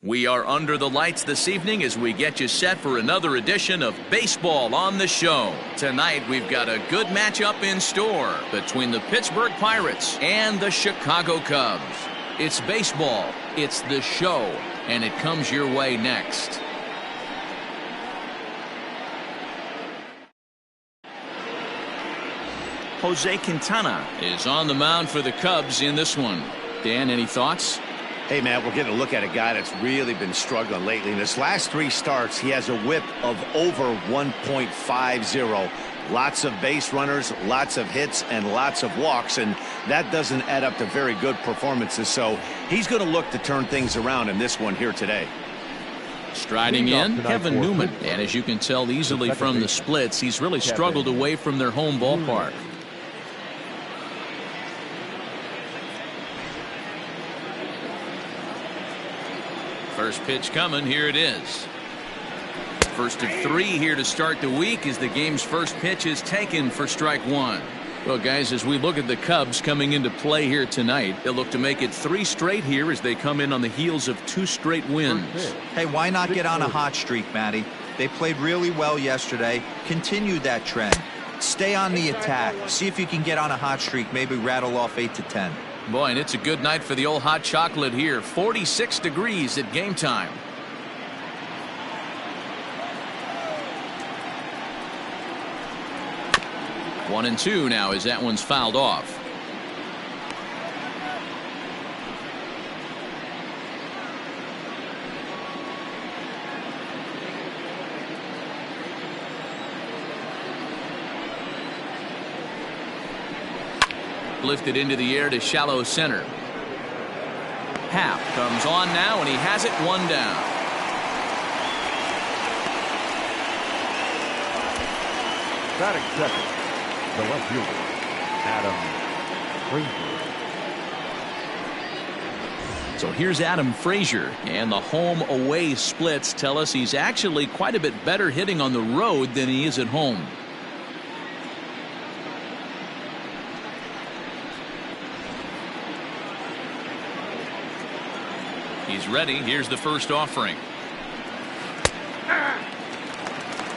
We are under the lights this evening as we get you set for another edition of Baseball on the Show. Tonight we've got a good matchup in store between the Pittsburgh Pirates and the Chicago Cubs. It's baseball, it's the show, and it comes your way next. Jose Quintana is on the mound for the Cubs in this one. Dan, any thoughts? Hey, Matt, we're getting a look at a guy that's really been struggling lately. In his last 3 starts, he has a whip of over 1.50. Lots of base runners, lots of hits, and lots of walks, and that doesn't add up to very good performances. So he's going to look to turn things around in this one here today. Striding in, Kevin Newman. And as you can tell easily from the splits, he's really struggled away from their home ballpark. First pitch coming. Here it is. First of 3 here to start the week as the game's first pitch is taken for strike 1. Well, guys, as we look at the Cubs coming into play here tonight, they'll look to make it 3 straight here as they come in on the heels of 2 straight wins. Hey, why not get on a hot streak, Matty? They played really well yesterday. Continue that trend. Stay on the attack. See if you can get on a hot streak. Maybe rattle off 8 to 10. Boy, and it's a good night for the old hot chocolate here. 46 degrees at game time. One and two now as that one's fouled off. Lifted into the air to shallow center. Happ comes on now, and he has it 1 down. Batting second, the left fielder, Adam Frazier. So here's Adam Frazier, and the home-away splits tell us he's actually quite a bit better hitting on the road than he is at home. He's ready. Here's the first offering.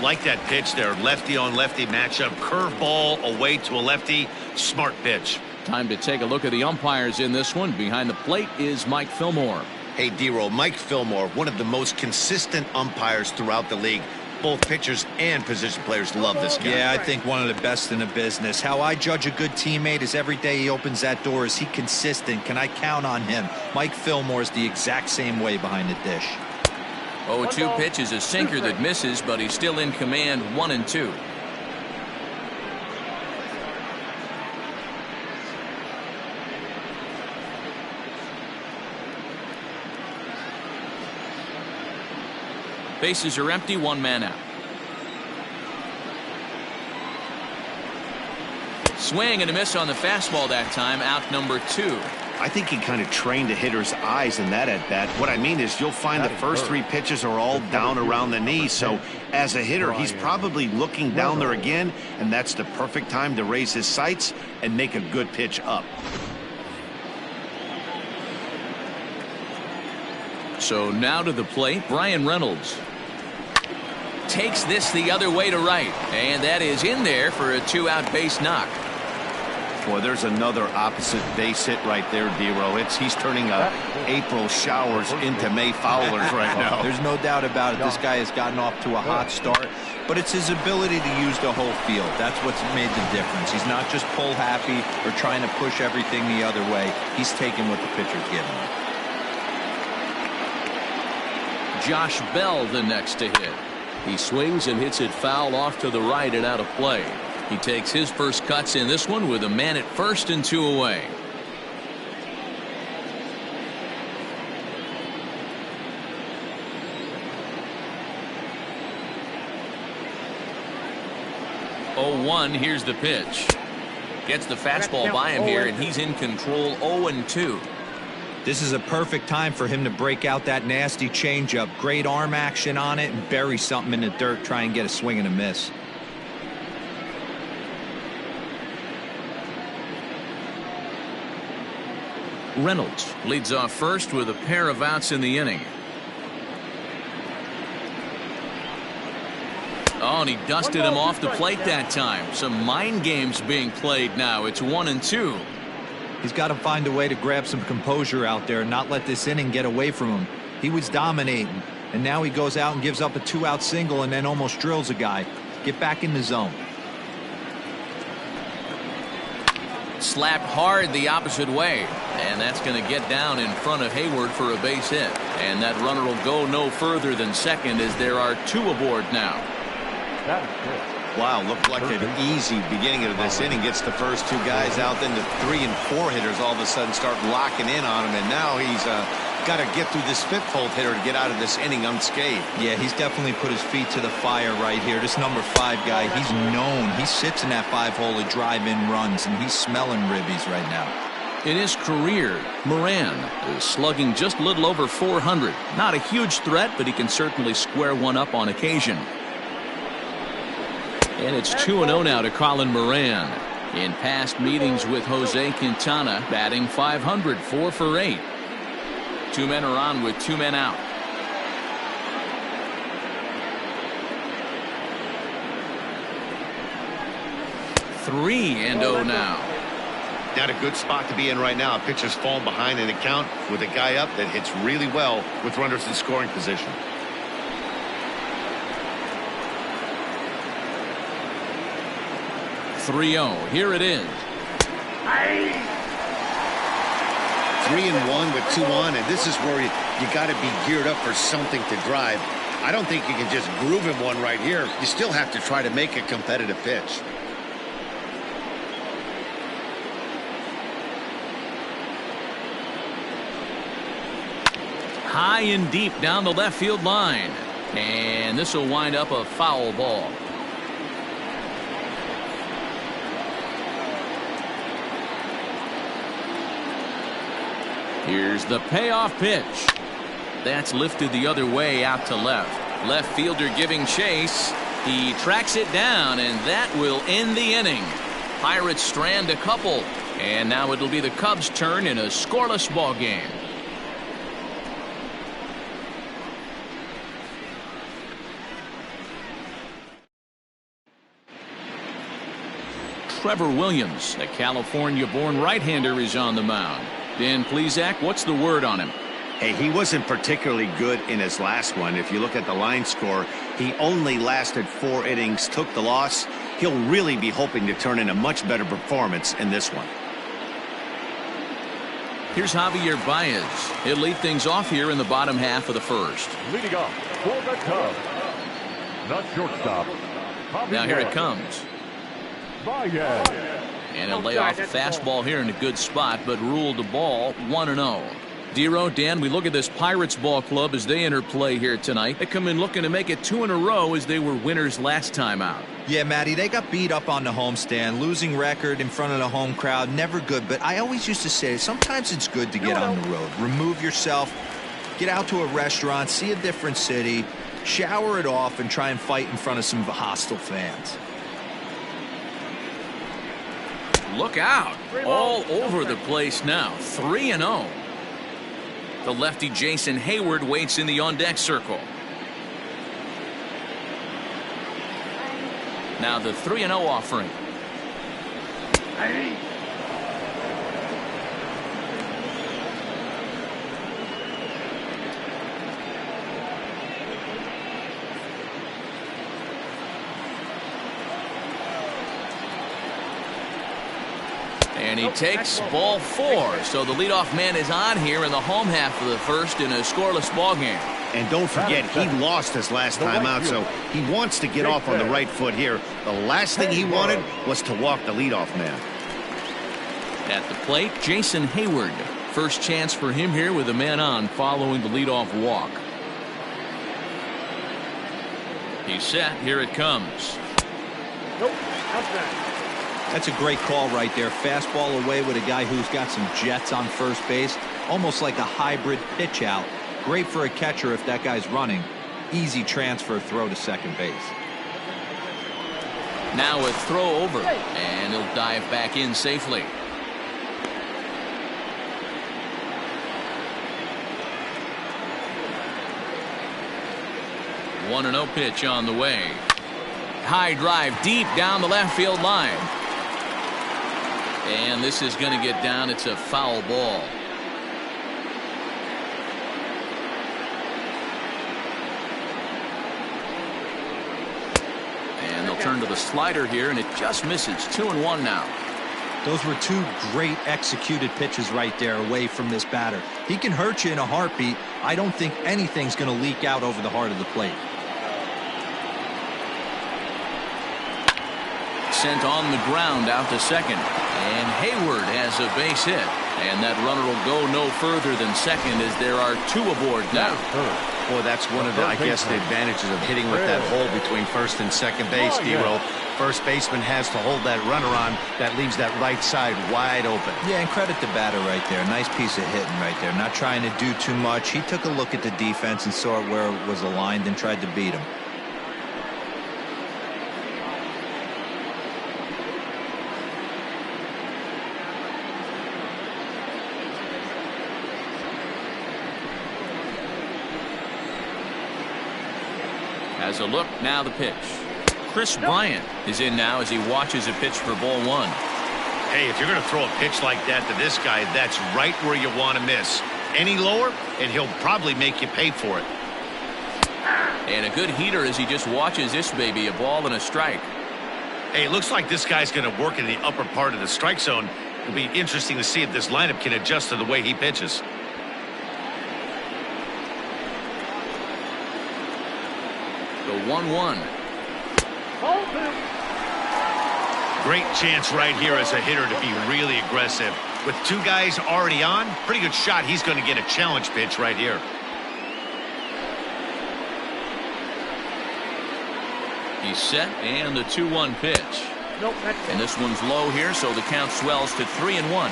Like that pitch there. Lefty on lefty matchup. Curveball away to a lefty. Smart pitch. Time to take a look at the umpires in this one. Behind the plate is Mike Fillmore. Hey, D-Roll, Mike Fillmore, one of the most consistent umpires throughout the league. Both pitchers and position players love this guy. Yeah, I think one of the best in the business. How I judge a good teammate is every day he opens that door. Is he consistent? Can I count on him? Mike Fillmore is the exact same way behind the dish. 0-2 pitch is a sinker that misses, but he's still in command. 1-2. Bases are empty, 1 man out. Swing and a miss on the fastball that time. Out number 2. I think he kind of trained a hitter's eyes in that at bat. What I mean is you'll find the first 3 pitches are all down around the knee. So as a hitter, he's probably looking down there again, and that's the perfect time to raise his sights and make a good pitch up. So now to the plate, Bryan Reynolds. Takes this the other way to right, and that is in there for a 2-out base knock. Boy, there's another opposite base hit right there, D-Roll. He's turning April showers into May foulers right now. There's no doubt about it. This guy has gotten off to a hot start, but it's his ability to use the whole field. That's what's made the difference. He's not just pull happy or trying to push everything the other way. He's taking what the pitcher's giving him. Josh Bell the next to hit. He swings and hits it foul off to the right and out of play. He takes his first cuts in this one with a man at first and 2 away. Oh, 1. Here's the pitch. Gets the fastball by him here, and he's in control. 0-2. This is a perfect time for him to break out that nasty changeup. Great arm action on it and bury something in the dirt. Try and get a swing and a miss. Reynolds leads off first with a pair of outs in the inning. Oh, and he dusted him off the plate that time. Some mind games being played now. It's 1-2. He's got to find a way to grab some composure out there and not let this inning get away from him. He was dominating, and now he goes out and gives up a 2-out single and then almost drills a guy. Get back in the zone. Slapped hard the opposite way, and that's going to get down in front of Hayward for a base hit. And that runner will go no further than second as there are 2 aboard now. That is good. Wow, looked like an easy beginning of this inning. Gets the first 2 guys out, then the 3 and 4 hitters all of a sudden start locking in on him, and now he's got to get through this 5th hole hitter to get out of this inning unscathed. Yeah, he's definitely put his feet to the fire right here. This number 5 guy, he's known. He sits in that 5-hole to drive in runs, and he's smelling ribbies right now. In his career, Moran is slugging just a little over 400. Not a huge threat, but he can certainly square one up on occasion. And it's 2-0 now to Colin Moran. In past meetings with Jose Quintana, batting .500, 4 for 8. 2 men are on with 2 men out. Three and 0 now. Not a good spot to be in right now. Pitcher's falling behind in the count with a guy up that hits really well with runners in scoring position. Here it is. 3-1 with 2 on, and this is where you got to be geared up for something to drive. I don't think you can just groove him one right here. You still have to try to make a competitive pitch. High and deep down the left field line, and this will wind up a foul ball. Here's the payoff pitch. That's lifted the other way out to left. Left fielder giving chase. He tracks it down, and that will end the inning. Pirates strand a couple, and now it'll be the Cubs' turn in a scoreless ball game. Trevor Williams, a California-born right-hander, is on the mound. Dan Plesac, what's the word on him? Hey, he wasn't particularly good in his last one. If you look at the line score, he only lasted 4 innings, took the loss. He'll really be hoping to turn in a much better performance in this one. Here's Javier Baez. He'll lead things off here in the bottom half of the first. Leading off for the Cubs, the shortstop. Now here it comes. Baez. And he'll lay off a fastball here in a good spot, but ruled the ball 1-0. Dero, Dan, we look at this Pirates ball club as they enter play here tonight. They come in looking to make it 2 in a row as they were winners last time out. Yeah, Matty, they got beat up on the homestand. Losing record in front of the home crowd, never good. But I always used to say, sometimes it's good to get on the road. Remove yourself, get out to a restaurant, see a different city, shower it off, and try and fight in front of some hostile fans. Look out. All over the place now. 3-0. The lefty Jason Hayward waits in the on-deck circle. Now the 3-0 offering. And he takes ball 4. So the leadoff man is on here in the home half of the first in a scoreless ball game. And don't forget, he lost his last time out, so he wants to get off on the right foot here. The last thing he wanted was to walk the leadoff man. At the plate, Jason Hayward. First chance for him here with a man on following the leadoff walk. He's set. Here it comes. Nope, outside. That's a great call right there. Fastball away with a guy who's got some jets on first base. Almost like a hybrid pitch out. Great for a catcher if that guy's running. Easy transfer throw to second base. Now a throw over, and he'll dive back in safely. One 1-0 pitch on the way. High drive deep down the left field line. And this is going to get down. It's a foul ball. And they'll turn to the slider here, and it just misses. 2-1 now. Those were two great executed pitches right there away from this batter. He can hurt you in a heartbeat. I don't think anything's going to leak out over the heart of the plate. Sent on the ground out to second. And Hayward has a base hit. And that runner will go no further than second as there are two aboard now. Boy, that's one of the, I guess, the advantages of hitting with that hole between first and second base, D-Roll. First baseman has to hold that runner on. That leaves that right side wide open. Yeah, and credit the batter right there. Nice piece of hitting right there. Not trying to do too much. He took a look at the defense and saw it where it was aligned and tried to beat him. Has a look, now the pitch. Chris Bryant is in now as he watches a pitch for ball one. Hey, if you're going to throw a pitch like that to this guy, that's right where you want to miss. Any lower, and he'll probably make you pay for it. And a good heater as he just watches this baby, a ball and a strike. Hey, it looks like this guy's going to work in the upper part of the strike zone. It'll be interesting to see if this lineup can adjust to the way he pitches. The 1-1. Great chance right here as a hitter to be really aggressive. With two guys already on, pretty good shot. He's going to get a challenge pitch right here. He's set, and the 2-1 pitch. And this one's low here, so the count swells to 3-1.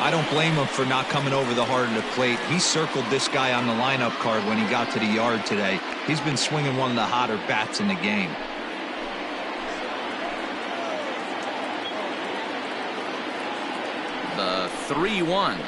I don't blame him for not coming over the heart of the plate. He circled this guy on the lineup card when he got to the yard today. He's been swinging one of the hotter bats in the game. The 3-1.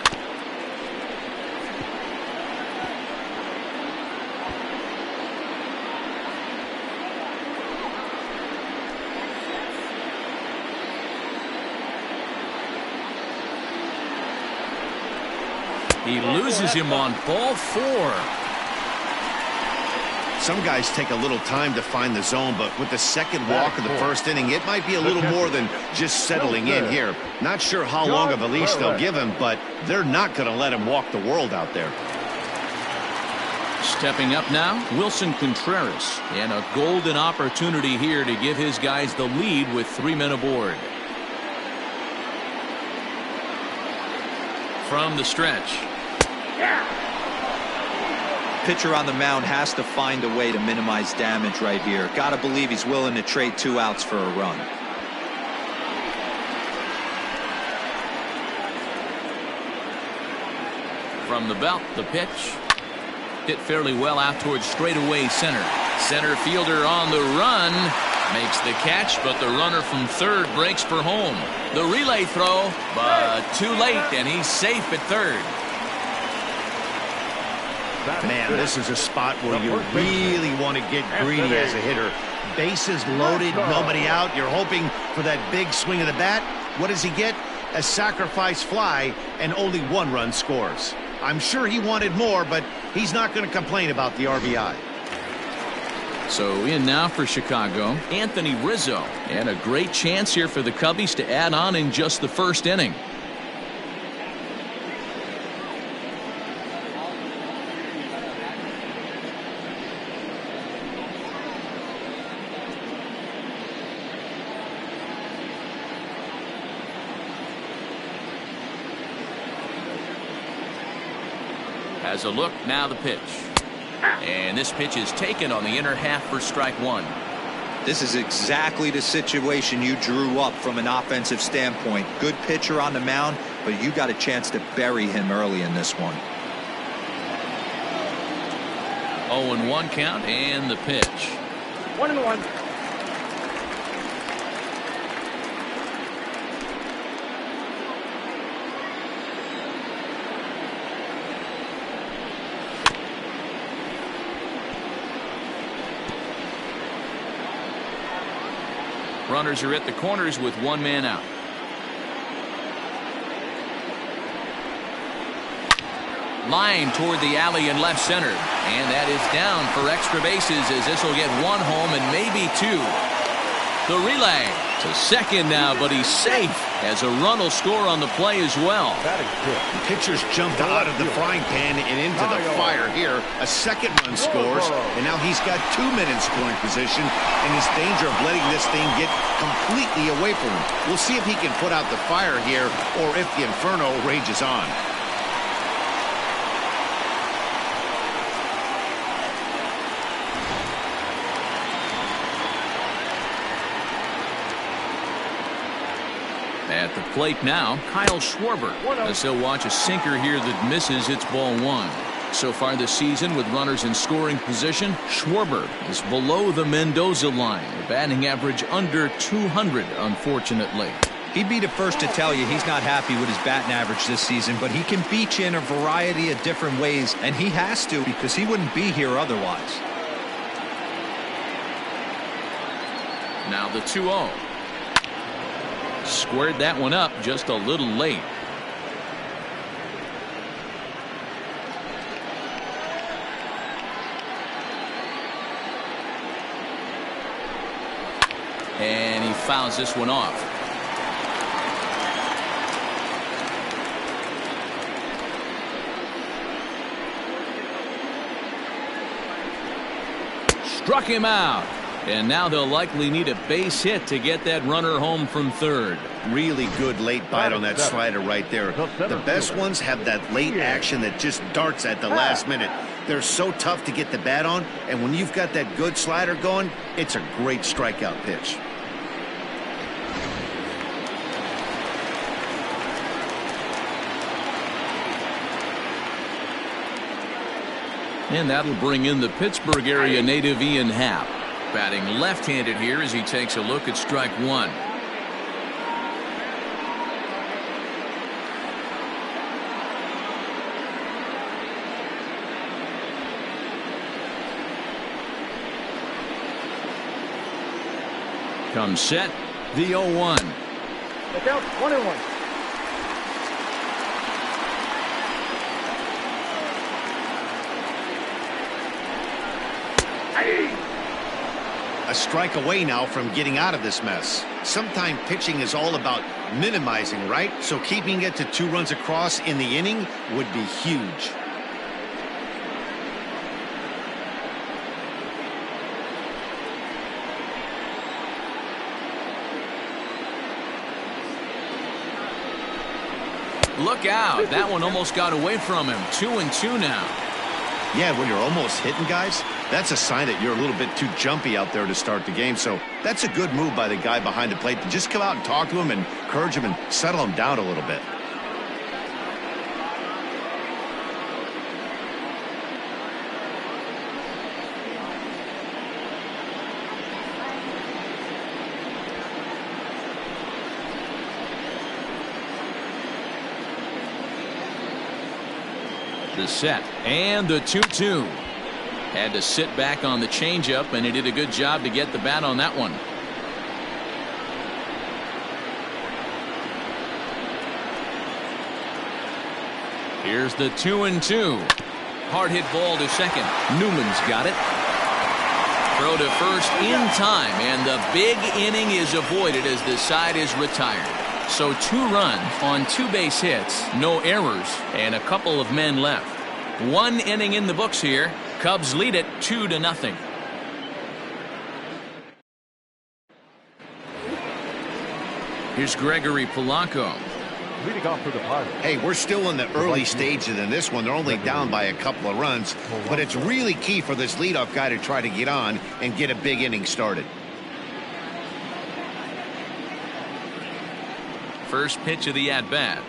He loses him on ball 4. Some guys take a little time to find the zone, but with the second walk of the first inning, it might be a little more than just settling in here. Not sure how long of a leash they'll give him, but they're not going to let him walk the world out there. Stepping up now, Wilson Contreras, and a golden opportunity here to give his guys the lead with 3 men aboard. From the stretch. Pitcher on the mound has to find a way to minimize damage right here. Gotta believe he's willing to trade 2 outs for a run. From the belt, the pitch. Hit fairly well out towards straightaway center. Center fielder on the run. Makes the catch, but the runner from third breaks for home. The relay throw, but too late, and he's safe at third. Man, this is a spot where you really want to get greedy as a hitter. Bases loaded, nobody out. You're hoping for that big swing of the bat. What does he get? A sacrifice fly, and only 1 run scores. I'm sure he wanted more, but he's not going to complain about the RBI. So in now for Chicago, Anthony Rizzo. And a great chance here for the Cubbies to add on in just the first inning. Has a look, now the pitch. And this pitch is taken on the inner half for strike 1. This is exactly the situation you drew up from an offensive standpoint. Good pitcher on the mound, but you got a chance to bury him early in this one. 0-1 count, and the pitch. 1-1. Runners are at the corners with one man out. Line toward the alley in left center. And that is down for extra bases as this will get one home and maybe two. The relay to second now, but he's safe as a run will score on the play as well. The pitcher's jumped out of the frying pan and into the fire here. A second run scores, and now he's got 2 men in scoring position and is danger of letting this thing get completely away from him. We'll see if he can put out the fire here or if the inferno rages on. At the plate now, Kyle Schwarber, as he'll watch a sinker here that misses. It's ball one. So far this season, with runners in scoring position, Schwarber is below the Mendoza line. A batting average under 200, unfortunately. He'd be the first to tell you he's not happy with his batting average this season, but he can beat you in a variety of different ways, and he has to because he wouldn't be here otherwise. Now the 2-0. Squared that one up just a little late. And he fouls this one off. Struck him out. And now they'll likely need a base hit to get that runner home from third. Really good late bite on that slider right there. The best ones have that late action that just darts at the last minute. They're so tough to get the bat on, and when you've got that good slider going, it's a great strikeout pitch. And that'll bring in the Pittsburgh area native Ian Happ. Batting left-handed here as he takes a look at strike one. Comes set, the 0-1. Look out, 1-1. A strike away now from getting out of this mess. Sometimes pitching is all about minimizing, right? So keeping it to 2 runs across in the inning would be huge. Look out. That one almost got away from him. 2-2 now. Yeah, when you're almost hitting guys, that's a sign that you're a little bit too jumpy out there to start the game. So that's a good move by the guy behind the plate to just come out and talk to him and encourage him and settle him down a little bit. The set and the 2-2. Had to sit back on the changeup, and he did a good job to get the bat on that one. Here's the 2-2. Hard hit ball to second. Newman's got it. Throw to first in time, and the big inning is avoided as the side is retired. So 2 runs on 2 base hits, no errors, and a couple of men left. 1 inning in the books here. Cubs lead it 2-0. Here's Gregory Polanco. Leading off for the Pirates. Hey, we're still in the early stages in this one. They're only down by a couple of runs, but it's really key for this leadoff guy to try to get on and get a big inning started. First pitch of the at-bat.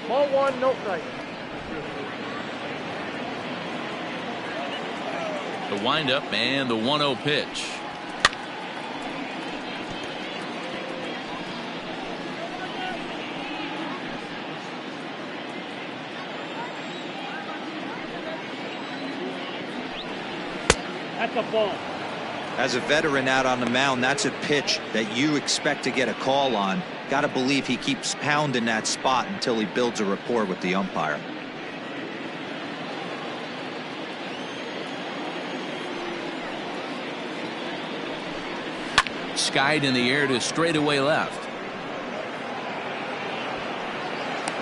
Ball 1, no strike. The windup and the 1-0 pitch. That's a ball. As a veteran out on the mound, that's a pitch that you expect to get a call on. Got to believe he keeps pounding that spot until he builds a rapport with the umpire. Skied in the air to straightaway left.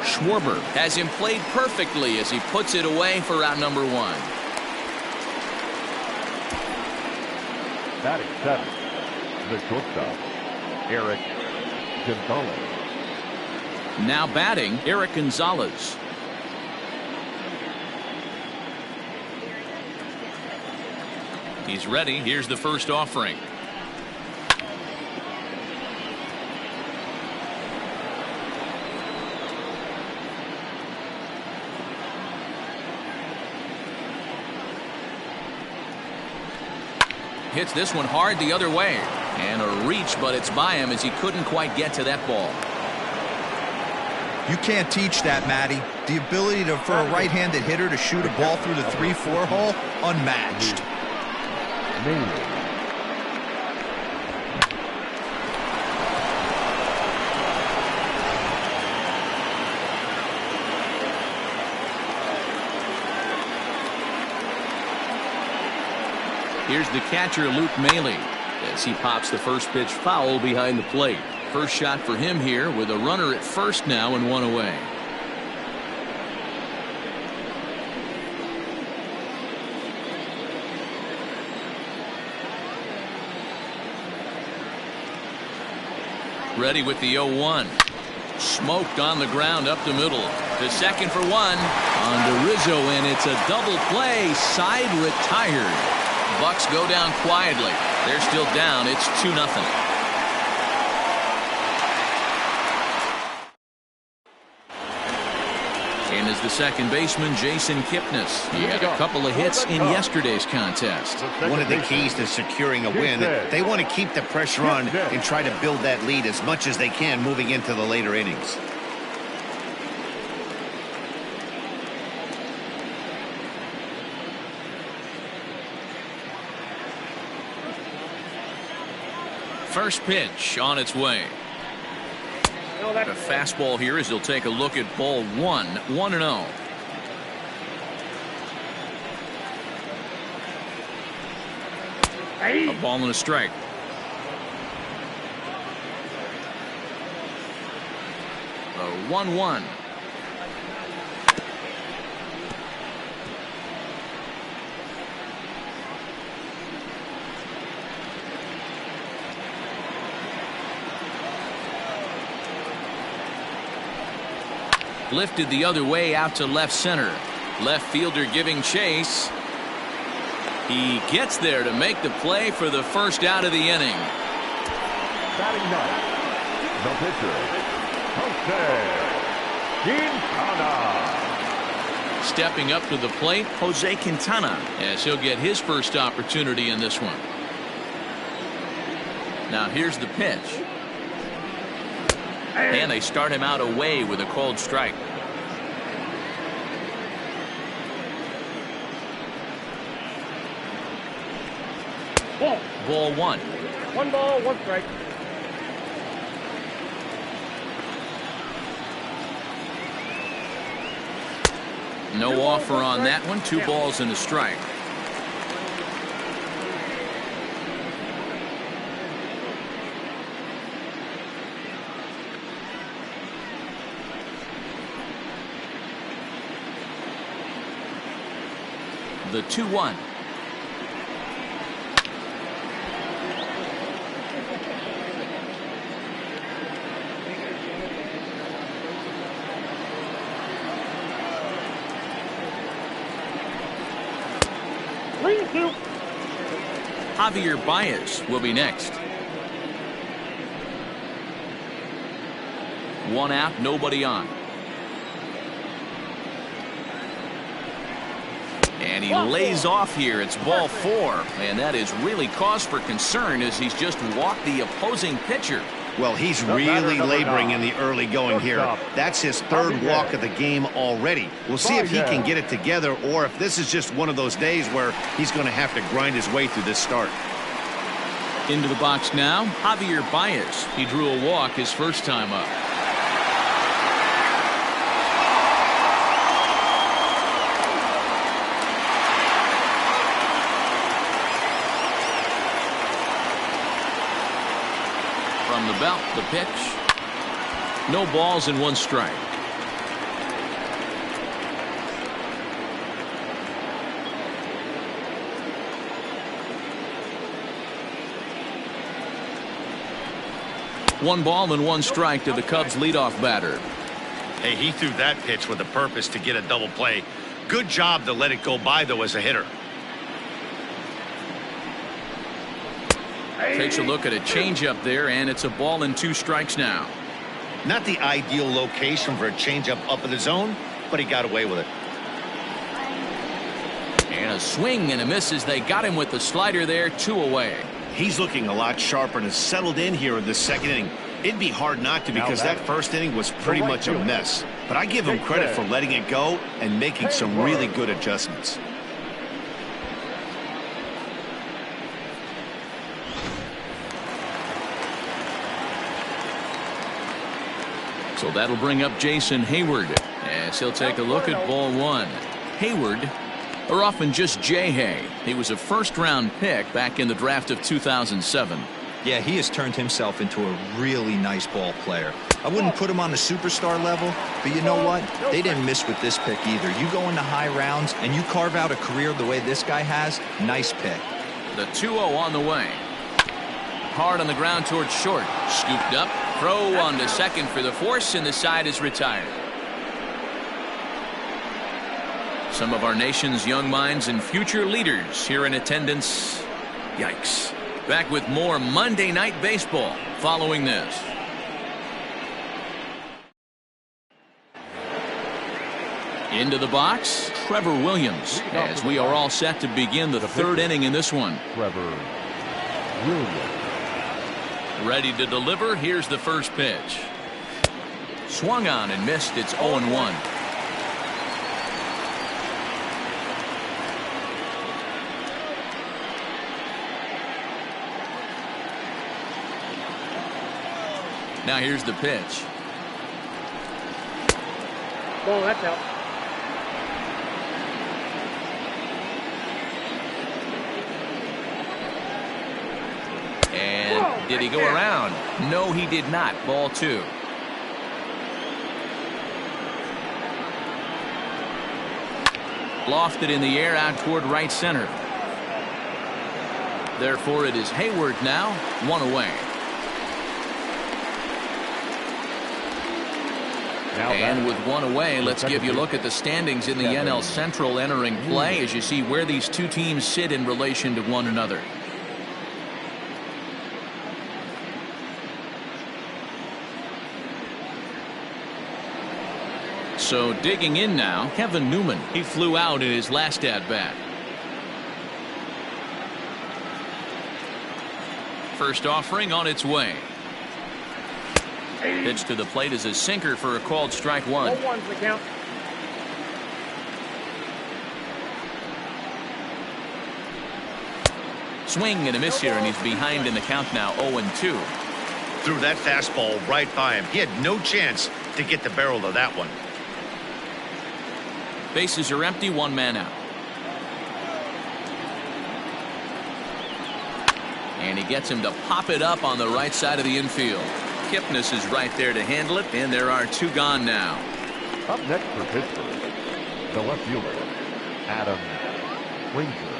Schwarber has him played perfectly as he puts it away for out number 1. Batting 7, the shortstop, Eric Gonzalez. Now batting, Eric Gonzalez. He's ready. Here's the first offering. Hits this one hard the other way. And a reach, but it's by him as he couldn't quite get to that ball. You can't teach that, Matty. The ability for a right-handed hitter to shoot a ball through the 3-4 hole, unmatched. Here's the catcher, Luke Maile, as he pops the first pitch foul behind the plate. First shot for him here with a runner at first now and 1 away. Ready with the 0-1. Smoked on the ground up the middle. To second for 1. On to Rizzo, and it's a double play. Side retired. Bucks go down quietly. They're still down. It's 2-0. And as the second baseman, Jason Kipnis. He had a couple of hits in yesterday's contest. One of the keys to securing a win, they want to keep the pressure on and try to build that lead as much as they can moving into the later innings. First pitch on its way. The fastball here as he'll take a look at ball 1, 1-0. A ball and a strike. A 1-1. Lifted the other way out to left center. Left fielder giving chase. He gets there to make the play for the first out of the inning. Batting 9, the pitcher, Jose Quintana. Stepping up to the plate, Jose Quintana, as he'll get his first opportunity in this one. Now here's the pitch. And they start him out away with a called strike. Ball 1. 1 ball, 1 strike. No offer on that one. 2 balls and a strike. The 2-1. Javier Baez will be next. 1 out, nobody on. And he lays off here. It's ball 4. And that is really cause for concern as he's just walked the opposing pitcher. Well, he's really laboring in the early going here. That's his 3rd walk of the game already. We'll see if he can get it together or if this is just one of those days where he's going to have to grind his way through this start. Into the box now, Javier Baez. He drew a walk his first time up. From the belt, the pitch. No balls and 1 strike. One ball and 1 strike to the Cubs leadoff batter. Hey, he threw that pitch with a purpose to get a double play. Good job to let it go by, though, as a hitter. Takes a look at a changeup there, and it's a ball and 2 strikes now. Not the ideal location for a changeup up in the zone, but he got away with it. And a swing and a miss as they got him with the slider there, 2 away. He's looking a lot sharper and has settled in here in the second inning. It'd be hard not to because that first inning was pretty much a mess. But I give him credit for letting it go and making some really good adjustments. So that'll bring up Jason Hayward as he'll take a look at ball 1. Hayward, or often just J-Hay. He was a first-round pick back in the draft of 2007. Yeah, he has turned himself into a really nice ball player. I wouldn't put him on the superstar level, but you know what? They didn't miss with this pick either. You go into high rounds and you carve out a career the way this guy has, nice pick. The 2-0 on the way. Hard on the ground towards short. Scooped up. Throw on to second for the force, and the side is retired. Some of our nation's young minds and future leaders here in attendance. Yikes. Back with more Monday Night Baseball following this. Into the box, Trevor Williams, as we are all set to begin the 3rd inning in this one. Trevor Williams. Ready to deliver. Here's the first pitch. Swung on and missed. It's 0-1. Now here's the pitch. Ball, that's out. And did he go around? No, he did not. Ball 2. Lofted in the air out toward right center. Therefore, it is Hayward now, 1 away. And with 1 away, let's give you a look at the standings in the NL Central entering play as you see where these two teams sit in relation to one another. So digging in now, Kevin Newman. He flew out in his last at-bat. First offering on its way. Pitch to the plate is a sinker for a called strike 1. 0-1's the count. Swing and a miss here, and he's behind in the count now, 0-2. Threw that fastball right by him. He had no chance to get the barrel of that one. Bases are empty, 1 man out. And he gets him to pop it up on the right side of the infield. Kipnis is right there to handle it, and there are 2 gone now. Up next for Pittsburgh, the left fielder, Adam Frazier.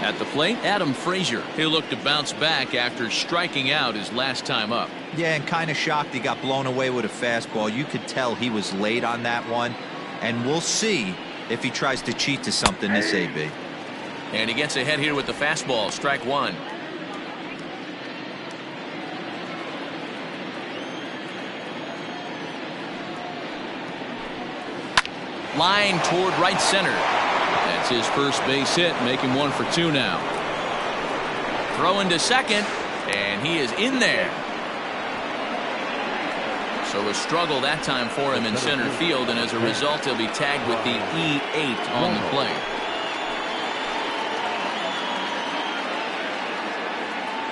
At the plate, Adam Frazier. He'll look to bounce back after striking out his last time up. Yeah, and kind of shocked he got blown away with a fastball. You could tell he was late on that one. And we'll see if he tries to cheat to something this AB. And he gets ahead here with the fastball, strike 1. Line toward right center. That's his first base hit, making 1 for 2 now. Throwing to second, and he is in there. So a struggle that time for him in center field, and as a result, he'll be tagged with the E8 on the play.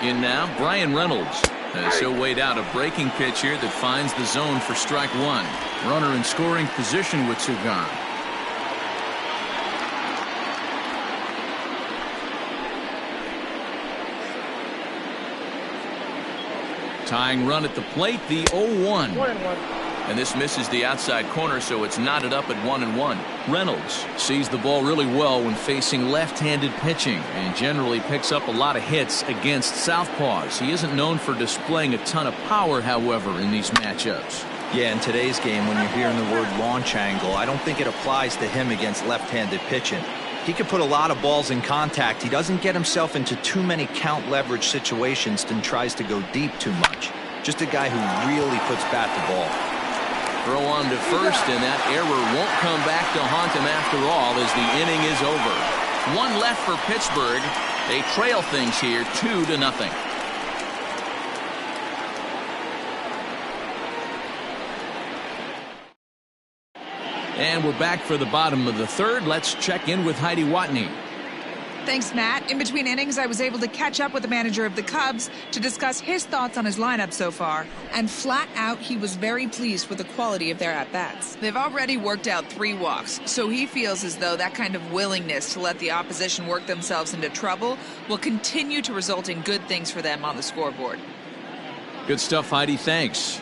In now, Brian Reynolds. As he'll wait out a breaking pitch here that finds the zone for strike one. Runner in scoring position with two gone. Tying run at the plate, the 0-1. 1-1. And this misses the outside corner, so it's knotted up at 1-1. Reynolds sees the ball really well when facing left-handed pitching and generally picks up a lot of hits against southpaws. He isn't known for displaying a ton of power, however, in these matchups. Yeah, in today's game, when you're hearing the word launch angle, I don't think it applies to him against left-handed pitching. He can put a lot of balls in contact. He doesn't get himself into too many count leverage situations and tries to go deep too much. Just a guy who really puts bat to ball. Throw on to first, and that error won't come back to haunt him after all as the inning is over. One left for Pittsburgh. They trail things here 2-0. And we're back for the bottom of the third. Let's check in with Heidi Watney. Thanks, Matt. In between innings, I was able to catch up with the manager of the Cubs to discuss his thoughts on his lineup so far. And flat out, he was very pleased with the quality of their at-bats. They've already worked out 3 walks, so he feels as though that kind of willingness to let the opposition work themselves into trouble will continue to result in good things for them on the scoreboard. Good stuff, Heidi. Thanks.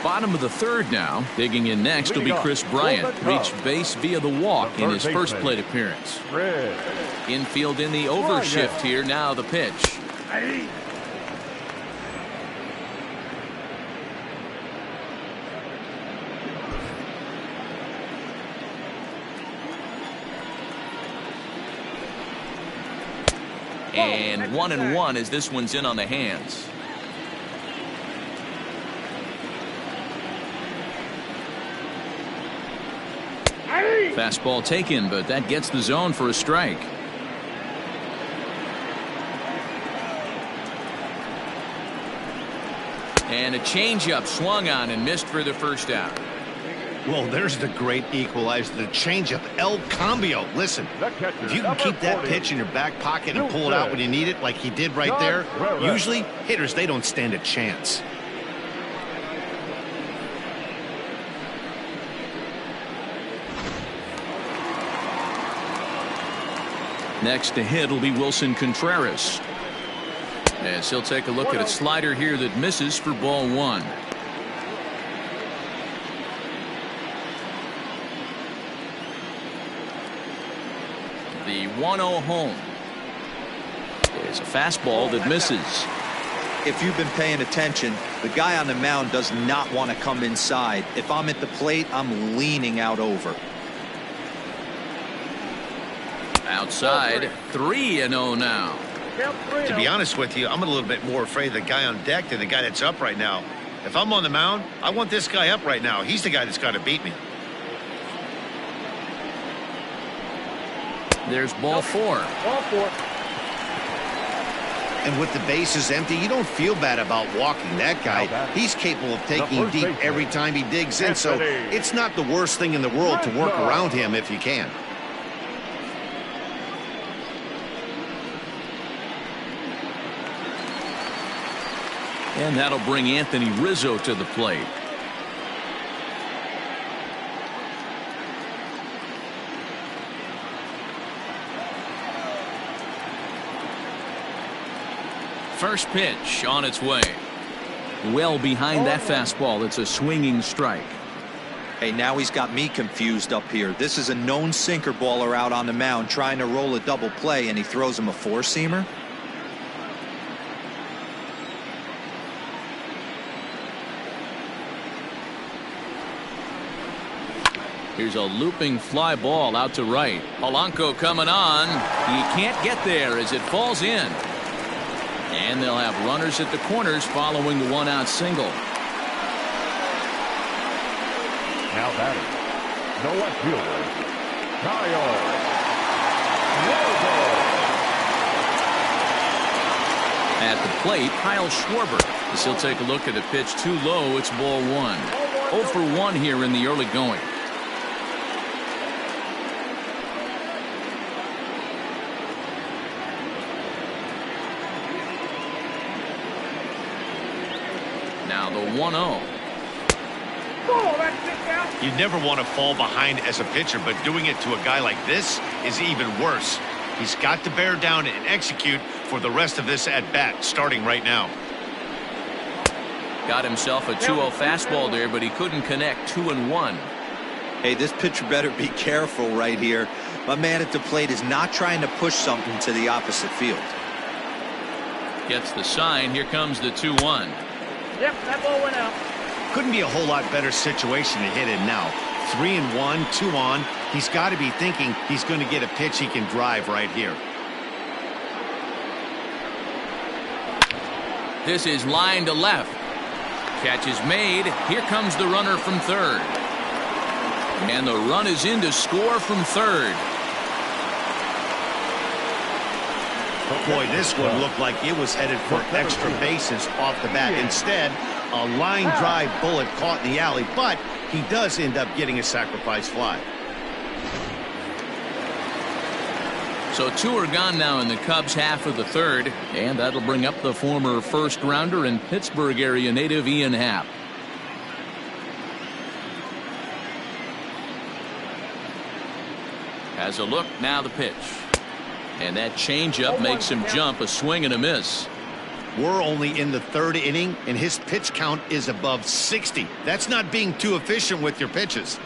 Bottom of the third now. Digging in next will be Chris Bryant. Reached base via the walk in his first plate appearance. Infield in the over shift here. Now the pitch. And 1-1 as this one's in on the hands. Fastball taken, but that gets the zone for a strike. And a changeup swung on and missed for the first out. Well, there's the great equalizer, the changeup, El Cambio. Listen, if you can keep that pitch in your back pocket and pull it out when you need it like he did right there, usually hitters, they don't stand a chance. Next to hit will be Wilson Contreras. As he'll take a look at a slider here that misses for ball one. The 1-0 home. It's a fastball that misses. If you've been paying attention, the guy on the mound does not want to come inside. If I'm at the plate, I'm leaning out over. Outside, 3-0 now. To be honest with you, I'm a little bit more afraid of the guy on deck than the guy that's up right now. If I'm on the mound, I want this guy up right now. He's the guy that's got to beat me. There's ball 4. Ball 4. And with the bases empty, you don't feel bad about walking that guy. He's capable of taking deep every time he digs in, so it's not the worst thing in the world to work around him if you can. And that'll bring Anthony Rizzo to the plate. First pitch on its way. Well behind that fastball. It's a swinging strike. Hey, now he's got me confused up here. This is a known sinker baller out on the mound trying to roll a double play, and he throws him a four-seamer. Here's a looping fly ball out to right. Polanco coming on. He can't get there as it falls in. And they'll have runners at the corners following the one-out single. Now batting, the left fielder, Kyle Schwarber. At the plate, Kyle Schwarber. As he'll take a look at a pitch too low, it's ball 1. 0 for 1 here in the early going. Now the 1-0. You never want to fall behind as a pitcher, but doing it to a guy like this is even worse. He's got to bear down and execute for the rest of this at bat, starting right now. Got himself a 2-0 fastball there, but he couldn't connect. 2-1. Hey, this pitcher better be careful right here. My man at the plate is not trying to push something to the opposite field. Gets the sign. Here comes the 2-1. Yep, that ball went out. Couldn't be a whole lot better situation to hit in now. 3-1, 2 on. He's got to be thinking he's going to get a pitch he can drive right here. This is line to left. Catch is made. Here comes the runner from third. And the run is in to score from third. Boy, this one looked like it was headed for extra bases off the bat. Instead, a line drive bullet caught in the alley, but he does end up getting a sacrifice fly. So 2 are gone now in the Cubs half of the third, and that'll bring up the former first rounder and Pittsburgh area native Ian Happ. Has a look, now the pitch. And that changeup makes him jump, a swing and a miss. We're only in the third inning, and his pitch count is above 60. That's not being too efficient with your pitches.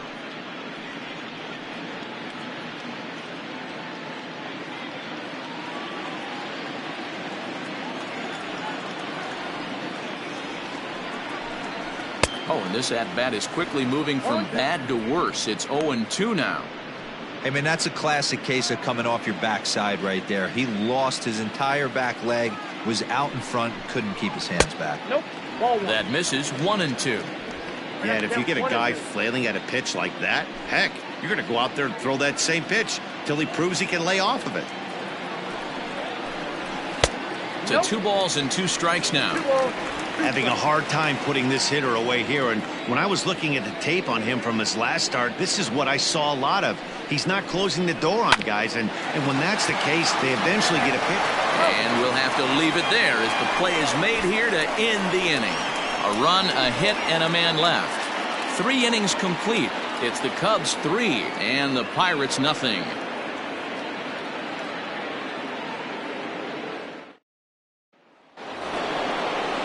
Oh, and this at-bat is quickly moving from bad to worse. It's 0-2 now. I mean, that's a classic case of coming off your backside right there. He lost his entire back leg, was out in front, couldn't keep his hands back. Nope. Ball one. That misses. 1-2. Yeah, and if you get a guy flailing at a pitch like that, heck, you're going to go out there and throw that same pitch till he proves he can lay off of it. To 2 balls and 2 strikes now. Having a hard time putting this hitter away here, and when I was looking at the tape on him from his last start, this is what I saw a lot of. He's not closing the door on guys, and when that's the case, they eventually get a pitch. And we'll have to leave it there as the play is made here to end the inning. A run, a hit, and a man left. 3 innings complete. It's the Cubs 3 and the Pirates nothing.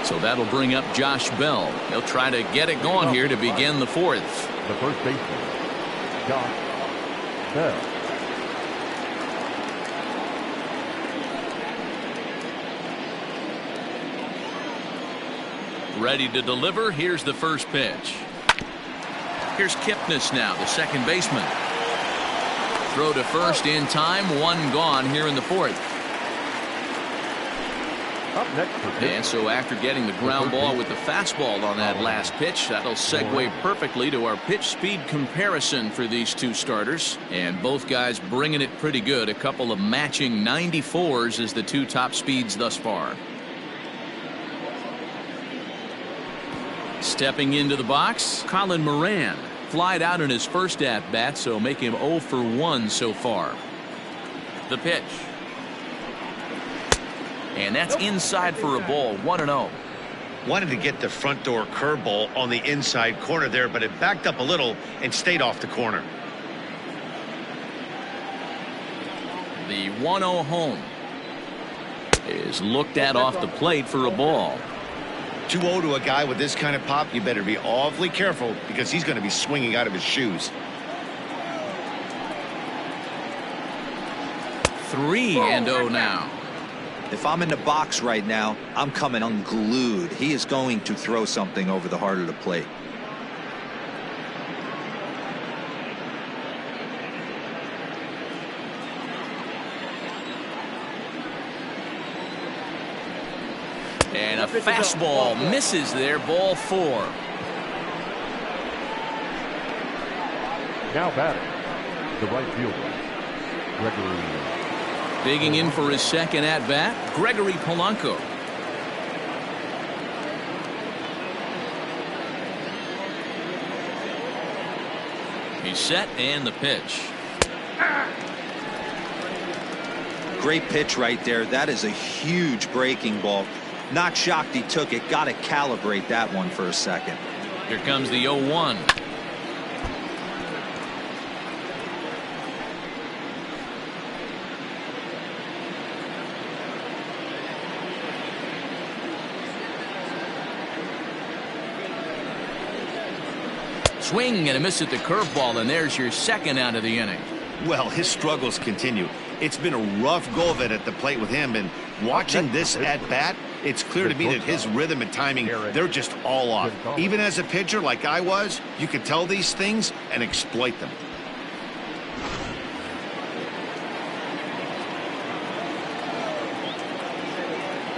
So that'll bring up Josh Bell. He'll try to get it going here to begin the 4th. The first baseman, Josh Bell. Ready to deliver. Here's the first pitch. Here's Kipnis now, the second baseman. Throw to first in time. 1 gone here in the 4th. Up next for pitch. And so after getting the ground ball with the fastball on that last pitch, that'll segue perfectly to our pitch speed comparison for these 2 starters. And both guys bringing it pretty good. A couple of matching 94s as the 2 top speeds thus far. Stepping into the box, Colin Moran. Flied out in his first at-bat, so make him 0 for 1 so far. The pitch. And that's inside for a ball. 1-0. Wanted to get the front door curveball on the inside corner there, but it backed up a little and stayed off the corner. The 1-0 home is looked at off the plate for a ball. 2-0 to a guy with this kind of pop, you better be awfully careful because he's going to be swinging out of his shoes. 3-0 now. If I'm in the box right now, I'm coming unglued. He is going to throw something over the heart of the plate. And a fastball misses there. Ball 4. Now batting, the right fielder, Gregory. Digging in for his second at-bat, Gregory Polanco. He's set, and the pitch. Great pitch right there. That is a huge breaking ball. Not shocked he took it. Got to calibrate that one for a second. Here comes the 0-1. Swing and a miss at the curveball, and there's your second out of the inning. Well, his struggles continue. It's been a rough go of it at the plate with him, and watching this at bat, it's clear to me that his rhythm and timing, they're just all off. Even as a pitcher like I was, you could tell these things and exploit them.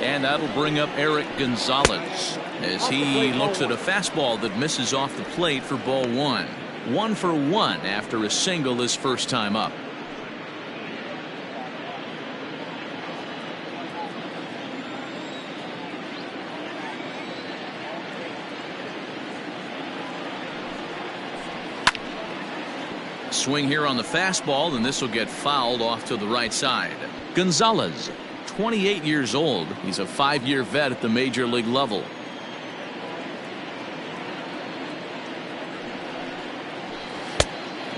And that'll bring up Eric Gonzalez as he looks at a fastball that misses off the plate for ball one. 1 for 1 after a single his first time up. Swing here on the fastball, and this will get fouled off to the right side. Gonzalez, 28 years old. He's a 5-year vet at the major league level.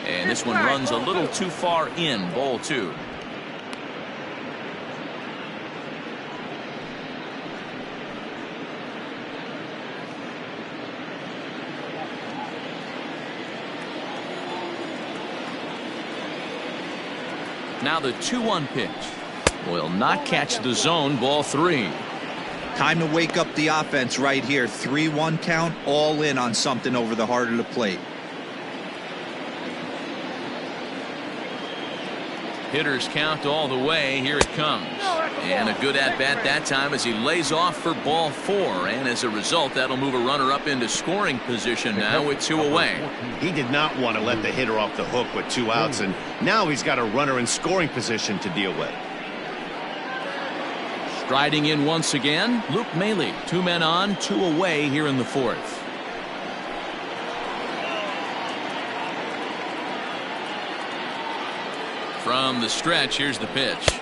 And this one runs a little too far in. Ball 2. Now the 2-1 pitch will not catch the zone. Ball 3. Time to wake up the offense right here. 3-1 count, all in on something over the heart of the plate. Hitters count all the way. Here it comes. And a good at-bat that time as he lays off for ball 4. And as a result, that'll move a runner up into scoring position now with 2 away. He did not want to let the hitter off the hook with 2 outs, and now he's got a runner in scoring position to deal with. Striding in once again, Luke Maile. 2 men on, 2 away here in the 4th. From the stretch, here's the pitch.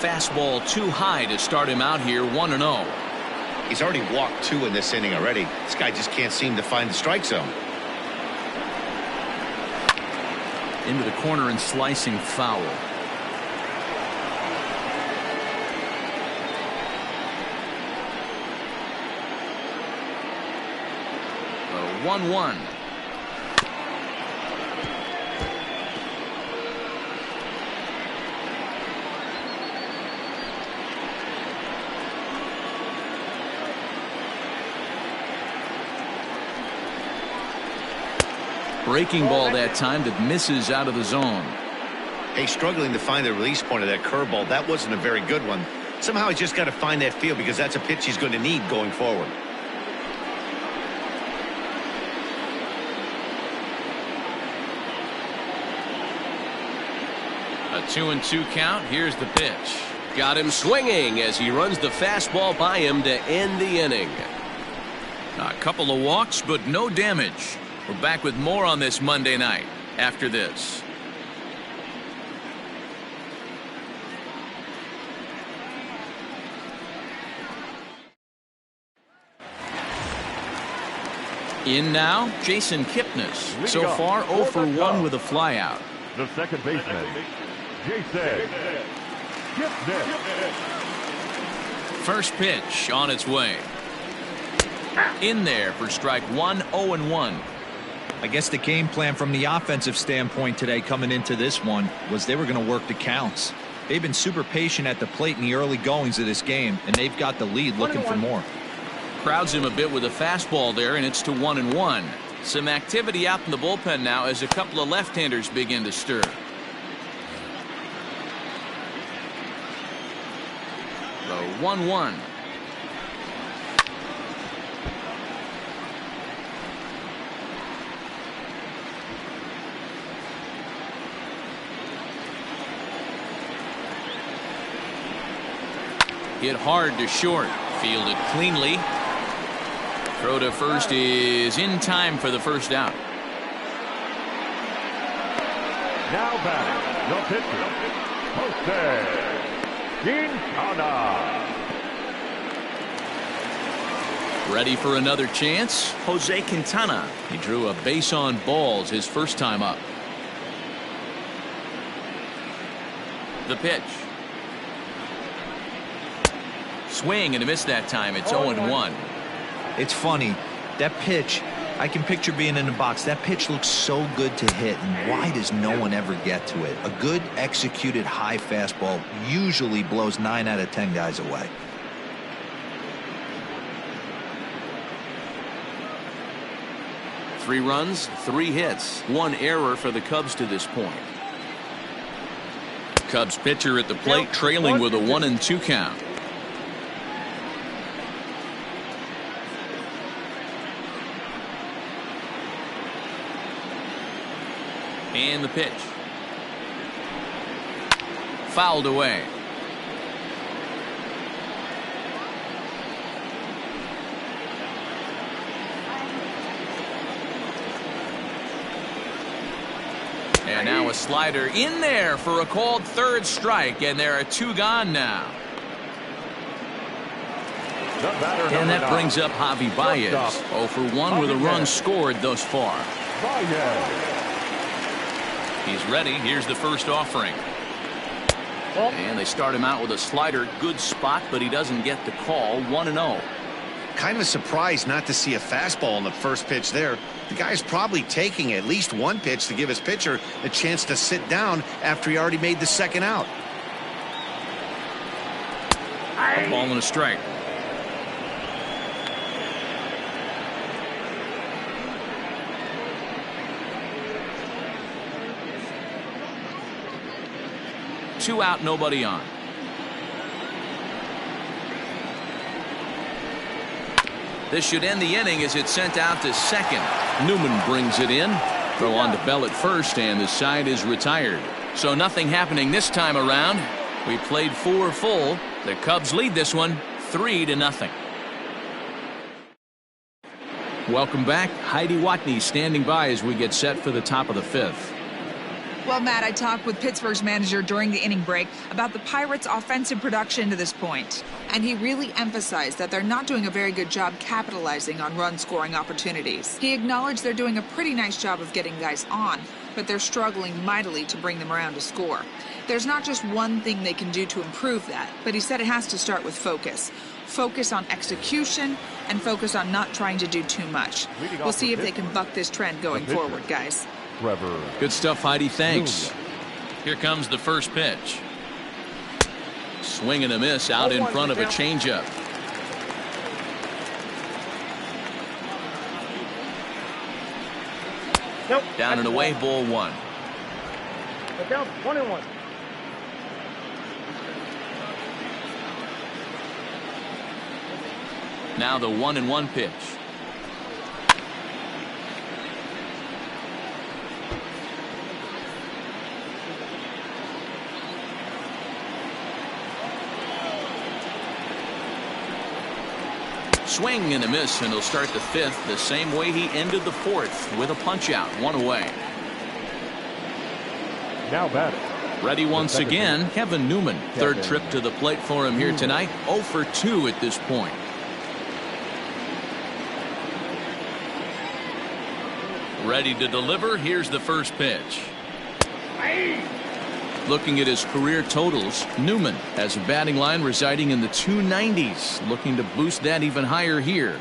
Fastball too high to start him out here. 1-0. He's already walked 2 in this inning already. This guy just can't seem to find the strike zone. Into the corner and slicing foul. 1-1. Breaking ball that time that misses out of the zone. Hey, struggling to find the release point of that curveball. That wasn't a very good one. Somehow he's just got to find that feel because that's a pitch he's going to need going forward. A 2-2 count. Here's the pitch. Got him swinging as he runs the fastball by him to end the inning. A couple of walks, but no damage. We're back with more on this Monday night after this. In now, Jason Kipnis. So far, 0 for 1 with a flyout. The second baseman, Jason Kipnis. First pitch on its way. In there for strike 1, 0-1. I guess the game plan from the offensive standpoint today coming into this one was they were going to work the counts. They've been super patient at the plate in the early goings of this game, and they've got the lead looking for more. Crowds him a bit with a fastball there, and it's to 1-1. Some activity out in the bullpen now as a couple of left-handers begin to stir. The 1-1. Hit hard to short. Fielded cleanly. Throw to first is in time for the first out. Now batting, the pitcher, Jose Quintana. Ready for another chance? Jose Quintana. He drew a base on balls his first time up. The pitch. Swing and a miss that time. It's 0-1. It's funny. That pitch, I can picture being in the box. That pitch looks so good to hit, and why does no one ever get to it? A good executed high fastball usually blows 9 out of 10 guys away. Three runs, 3 hits, 1 error for the Cubs to this point. Cubs pitcher at the plate, trailing with a 1-2 count. And the pitch. Fouled away. And now a slider in there for a called third strike, and there are 2 gone now. And that brings up Javi Baez. 0 for 1 with a run scored thus far. He's ready. Here's the first offering. And they start him out with a slider. Good spot, but he doesn't get the call. 1-0. Kind of surprised not to see a fastball in the first pitch there. The guy's probably taking at least one pitch to give his pitcher a chance to sit down after he already made the second out. A ball and a strike. Two out, nobody on. This should end the inning as it's sent out to second. Newman brings it in. Throw on to Bell at first, and the side is retired. So nothing happening this time around. We played 4 full. The Cubs lead this one 3-0. Welcome back. Heidi Watney standing by as we get set for the top of the 5th. Well, Matt, I talked with Pittsburgh's manager during the inning break about the Pirates' offensive production to this point. And he really emphasized that they're not doing a very good job capitalizing on run-scoring opportunities. He acknowledged they're doing a pretty nice job of getting guys on, but they're struggling mightily to bring them around to score. There's not just one thing they can do to improve that, but he said it has to start with focus. Focus on execution and focus on not trying to do too much. We'll see if they can buck this trend going forward, guys. Good stuff, Heidi. Thanks. Here comes the first pitch. Swing and a miss out in front of a changeup. Nope. Down and away, ball 1. But down 1-1. Now the 1-1 pitch. Swing and a miss, and he'll start the 5th the same way he ended the 4th with a punch out, 1 away. Now batting. Ready once again, Kevin Newman. Third trip to the plate for him here tonight. 0 for 2 at this point. Ready to deliver. Here's the first pitch. Looking at his career totals, Newman has a batting line residing in the 290s, looking to boost that even higher here.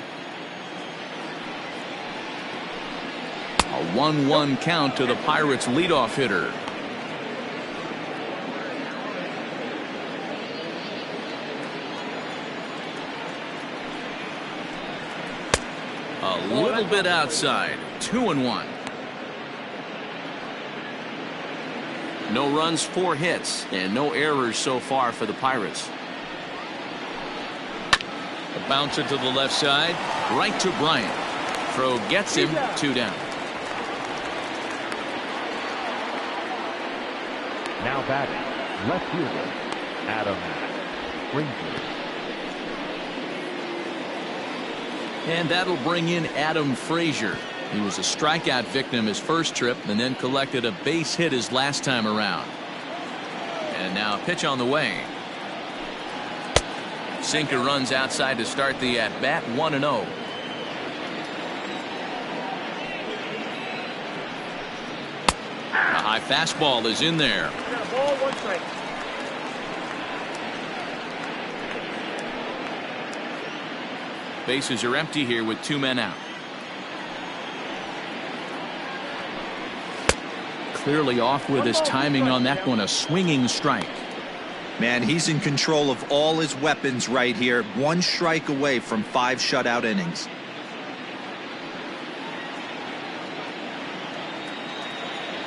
A 1-1 count to the Pirates' leadoff hitter. A little bit outside. 2-1. No runs, 4 hits, and no errors so far for the Pirates. A bouncer to the left side, right to Bryant. Throw gets him, 2 down. Now batting, left fielder, Adam Frazier. And that'll bring in Adam Frazier. He was a strikeout victim his first trip and then collected a base hit his last time around. And now a pitch on the way. Sinker runs outside to start the at-bat, 1-0. High fastball is in there. Got a ball, 1 strike. Bases are empty here with 2 men out. Clearly off with his timing on that one. A swinging strike. Man, he's in control of all his weapons right here. 1 strike away from 5 shutout innings.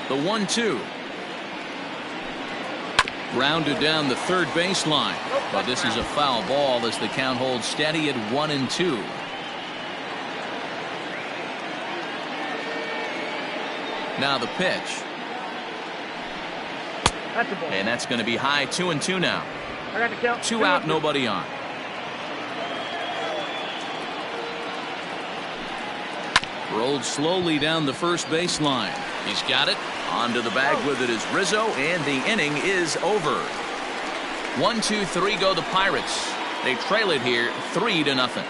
The 1-2. Grounded down the third baseline. But this is a foul ball as the count holds steady at 1-2. Now the pitch. That's a ball. And that's going to be high. 2-2 now. I got the count. 2 out, nobody on. Rolled slowly down the first baseline. He's got it. Onto the bag with it is Rizzo, and the inning is over. 1-2-3 go the Pirates. They trail it here 3-0.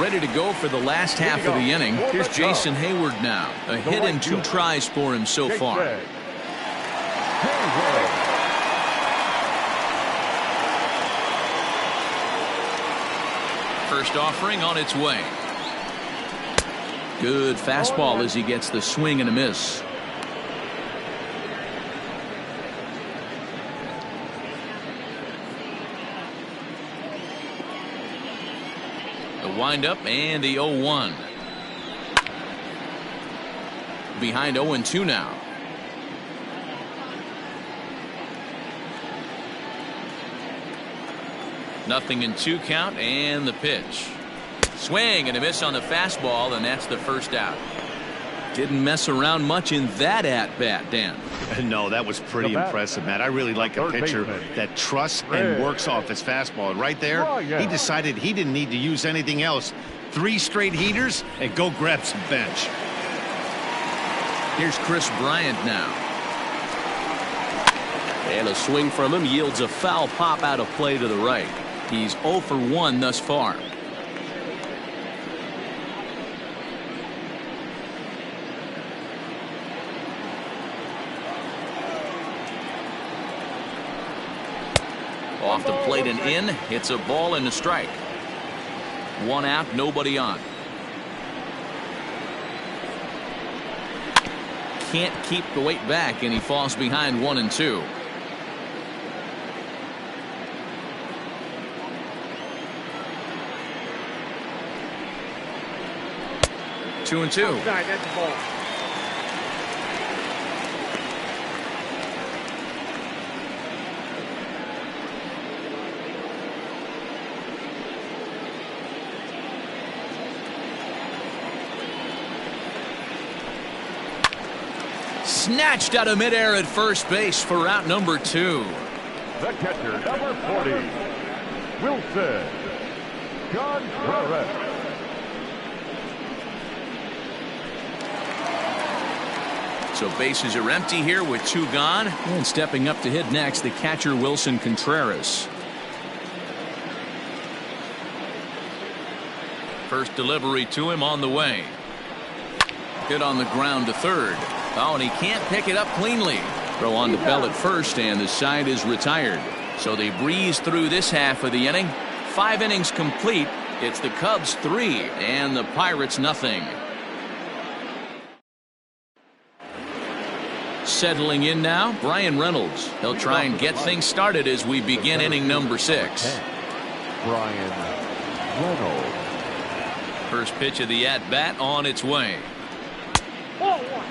Ready to go for the last half of the inning. Here's Jason Hayward now. A hit and 2 tries for him so far. First offering on its way. Good fastball as he gets the swing and a miss. The windup and the 0-1. Behind 0-2 now. Nothing in 2 count, and the pitch. Swing and a miss on the fastball, and that's the first out. Didn't mess around much in that at-bat, Dan. No, that was pretty impressive, Matt. I really like a pitcher that trusts and works off his fastball. And right there, he decided he didn't need to use anything else. 3 straight heaters and go grab some bench. Here's Chris Bryant now. And a swing from him yields a foul pop out of play to the right. He's 0 for 1 thus far. Off the plate and in. It's a ball and a strike. 1 out, nobody on. Can't keep the weight back, and he falls behind 1-2. Two and 2. Outside, that's a ball. Snatched out of midair at first base for out number 2. The catcher, number 40, Wilson Contreras. So bases are empty here with 2 gone. And stepping up to hit next, the catcher Wilson Contreras. First delivery to him on the way. Hit on the ground to third. Oh, and he can't pick it up cleanly. Throw on to Bell at first, and the side is retired. So they breeze through this half of the inning. 5 innings complete. It's the Cubs 3 and the Pirates nothing. Settling in now, Brian Reynolds. He'll try and get things started as we begin inning number 6. Brian Reynolds. First pitch of the at-bat on its way. Ball 1.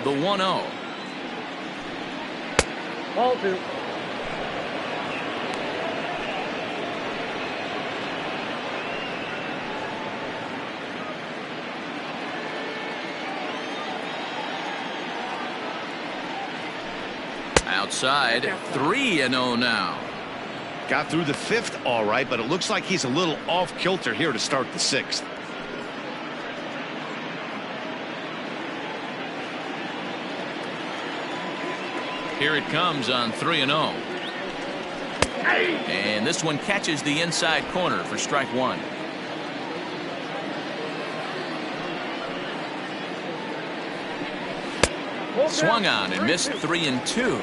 The 1-0. Ball 2. Outside, 3-0 now. Got through the 5th all right, but it looks like he's a little off kilter here to start the 6th. Here it comes on 3-0. And this one catches the inside corner for strike one. Swung on and missed 3-2.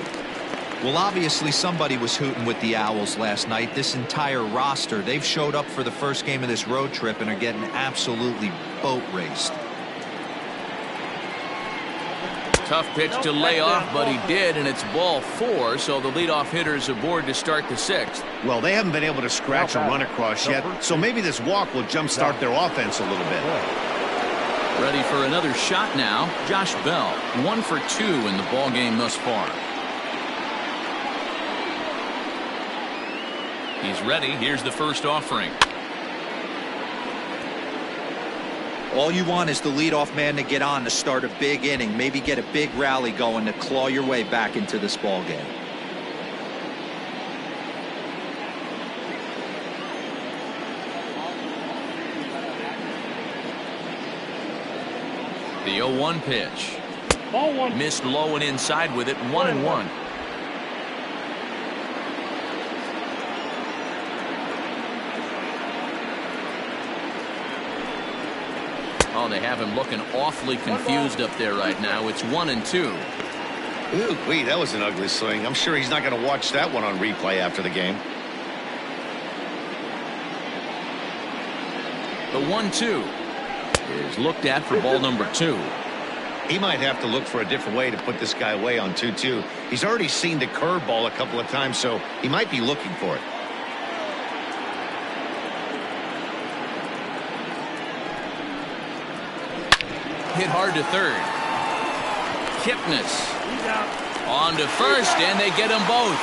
Well, obviously somebody was hooting with the Owls last night. This entire roster, they've showed up for the first game of this road trip and are getting absolutely boat raced. Tough pitch to lay off, but he did, and it's ball 4, so the leadoff hitter's aboard to start the 6th. Well, they haven't been able to scratch a run across yet, so maybe this walk will jumpstart their offense a little bit. Ready for another shot now. Josh Bell, 1 for 2 in the ball game thus far. He's ready. Here's the first offering. All you want is the leadoff man to get on to start a big inning, maybe get a big rally going to claw your way back into this ball game. The 0-1 pitch. Ball 1. Missed low and inside with it. 1-1. Oh, they have him looking awfully confused up there right now. It's 1-2. Ooh, wait, that was an ugly swing. I'm sure he's not going to watch that one on replay after the game. The 1-2 is looked at for ball number 2. He might have to look for a different way to put this guy away on 2-2. He's already seen the curveball a couple of times, so he might be looking for it. Hit hard to third. Kipnis on to first, and they get them both.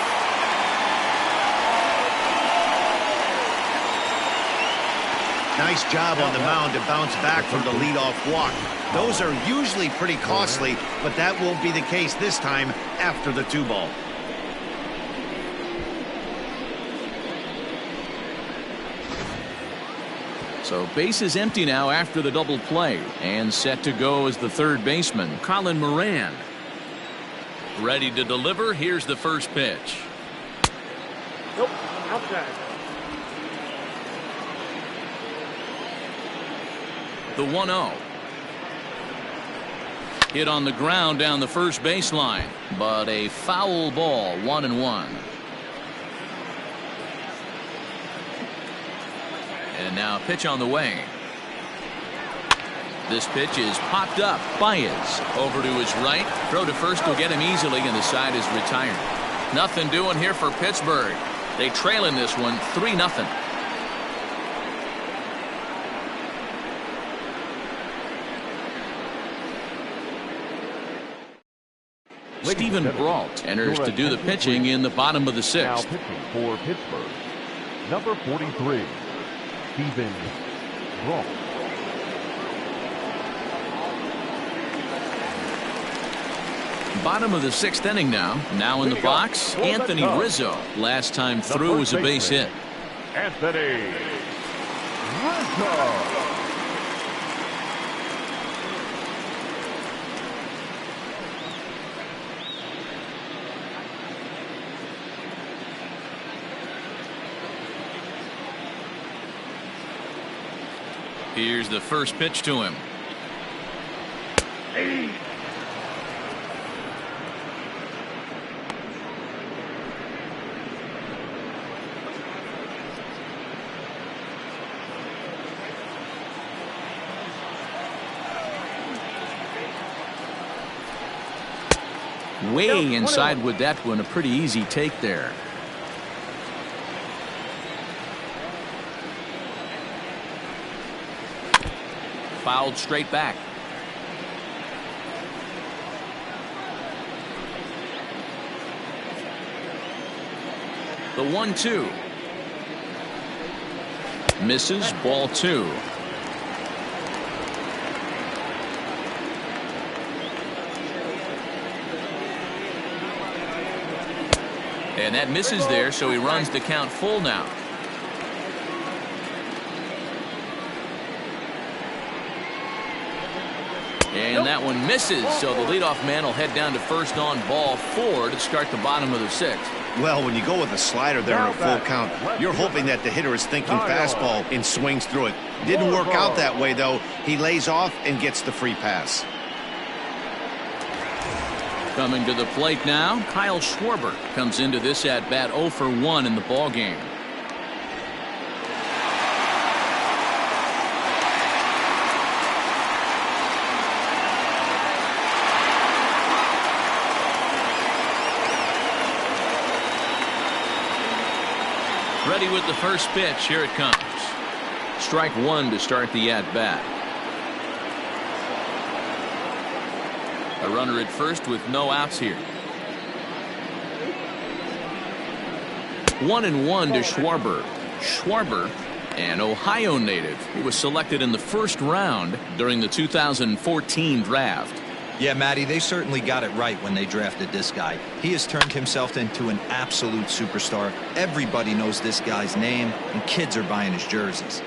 Nice job on the mound to bounce back from the leadoff walk. Those are usually pretty costly, but that won't be the case this time after the 2-ball. So base is empty now after the double play, and set to go as the third baseman, Colin Moran. Ready to deliver. Here's the first pitch. Nope. Outside. The 1-0. Hit on the ground down the first baseline, but a foul ball. 1-1. And now pitch on the way. This pitch is popped up. Baez over to his right. Throw to first will get him easily, and the side is retired. Nothing doing here for Pittsburgh. They trail in this one 3-0. Stephen Brault enters to do the pitching in the bottom of the 6th. Now pitching for Pittsburgh, number 43, Stephen Brault. Bottom of the 6th inning now. Now in the box, Anthony Rizzo. Last time through was a base hit. Anthony Rizzo. Here's the first pitch to him. Way inside with that one. A pretty easy take there. Fouled straight back. The 1-2. Misses. Ball 2. And that misses there, so he runs the count full now. And that one misses, so the leadoff man will head down to first on ball 4 to start the bottom of the 6th. Well, when you go with a slider there in a full count, you're hoping that the hitter is thinking fastball and swings through it. Didn't work out that way, though. He lays off and gets the free pass. Coming to the plate now, Kyle Schwarber comes into this at bat 0 for 1 in the ball game. Ready with the first pitch. Here it comes. Strike 1 to start the at bat. A runner at first with no outs here. 1-1 to Schwarber. Schwarber, an Ohio native who was selected in the first round during the 2014 draft. Yeah, Matty, they certainly got it right when they drafted this guy. He has turned himself into an absolute superstar. Everybody knows this guy's name, and kids are buying his jerseys.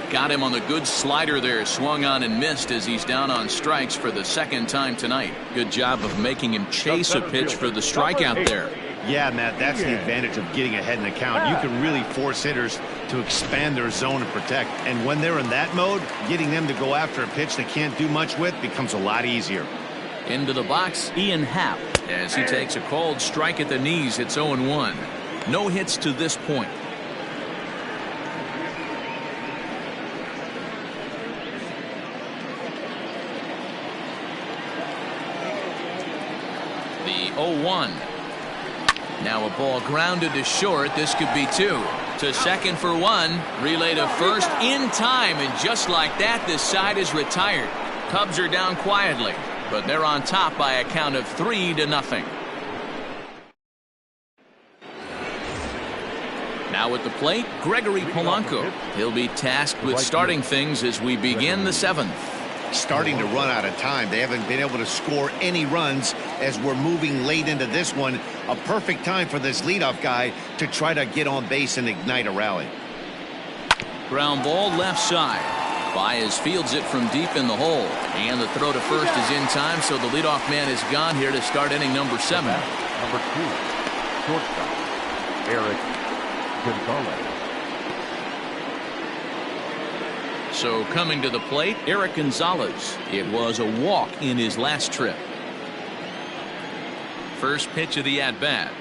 Got him on the good slider there. Swung on and missed as he's down on strikes for the second time tonight. Good job of making him chase a pitch for the strikeout there. Yeah, Matt, that's the advantage of getting ahead in the count. You can really force hitters to expand their zone and protect. And when they're in that mode, getting them to go after a pitch they can't do much with becomes a lot easier. Into the box, Ian Happ, as he takes a cold strike at the knees. It's 0-1. No hits to this point. The 0-1. Now a ball grounded to short. This could be 2. To second for 1. Relay to first in time. And just like that, this side is retired. Cubs are down quietly, but they're on top by a count of 3-0. Now at the plate, Gregory Polanco. He'll be tasked with starting things as we begin the 7th. Starting to run out of time. They haven't been able to score any runs as we're moving late into this one. A perfect time for this leadoff guy to try to get on base and ignite a rally. Ground ball left side. Baez fields it from deep in the hole. And the throw to first is in time, so the leadoff man is gone here to start inning number 7. Number 2, shortstop, Eric Gonzalez. So coming to the plate, Eric Gonzalez. It was a walk in his last trip. First pitch of the at-bat.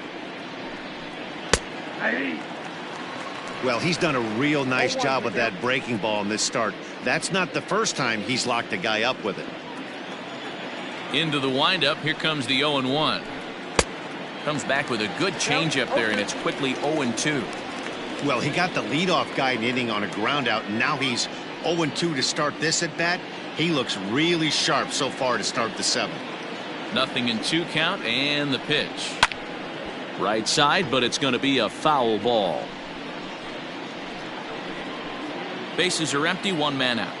Well, he's done a real nice job with that breaking ball in this start. That's not the first time he's locked a guy up with it. Into the windup. Here comes the 0-1. Comes back with a good changeup there, and it's quickly 0-2. Well, he got the leadoff guy inning on a ground out, and now he's 0-2 to start this at bat. He looks really sharp so far to start the 7th. 0-2 count, and the pitch. Right side, but it's going to be a foul ball. Bases are empty, 1 man out.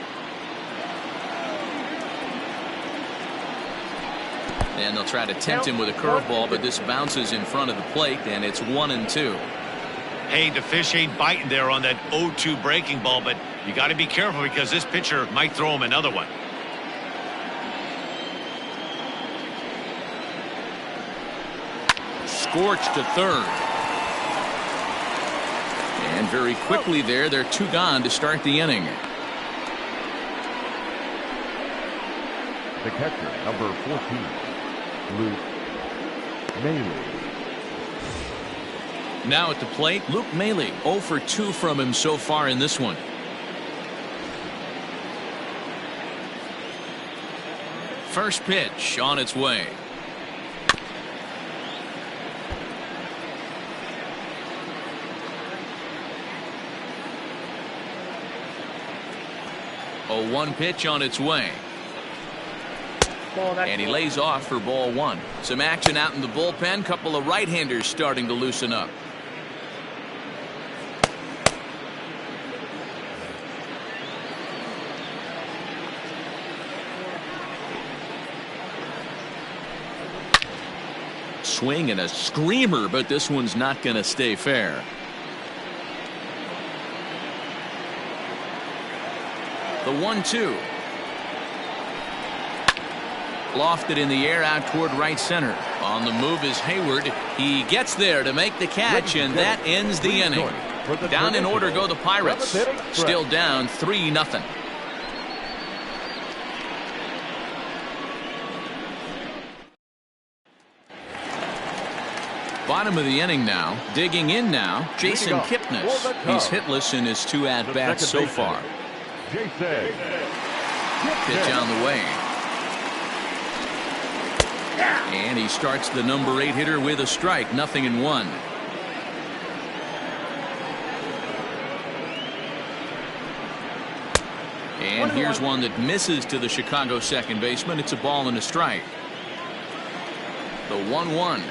And they'll try to tempt him with a curveball, but this bounces in front of the plate, and it's 1-2. Hey, the fish ain't biting there on that 0-2 breaking ball, but you got to be careful because this pitcher might throw him another one. Scorched to third. And very quickly there, they're 2 gone to start the inning. The catcher, number 14, Luke Maile. Now at the plate, Luke Maile. 0 for 2 from him so far in this one. First pitch on its way. A 1 pitch on its way. And he lays off for ball 1. Some action out in the bullpen. Couple of right-handers starting to loosen up. Swing and a screamer, but this one's not going to stay fair. The 1-2. Lofted in the air out toward right center. On the move is Hayward. He gets there to make the catch, and that ends the inning. Down in order go the Pirates. Still down 3-0. Bottom of the inning now. Digging in now, Jason Kipnis. He's hitless in his 2 at-bats so far. Pitch on the way. And he starts the number 8 hitter with a strike. 0-1. And here's one that misses to the Chicago second baseman. It's a ball and a strike. The 1-1.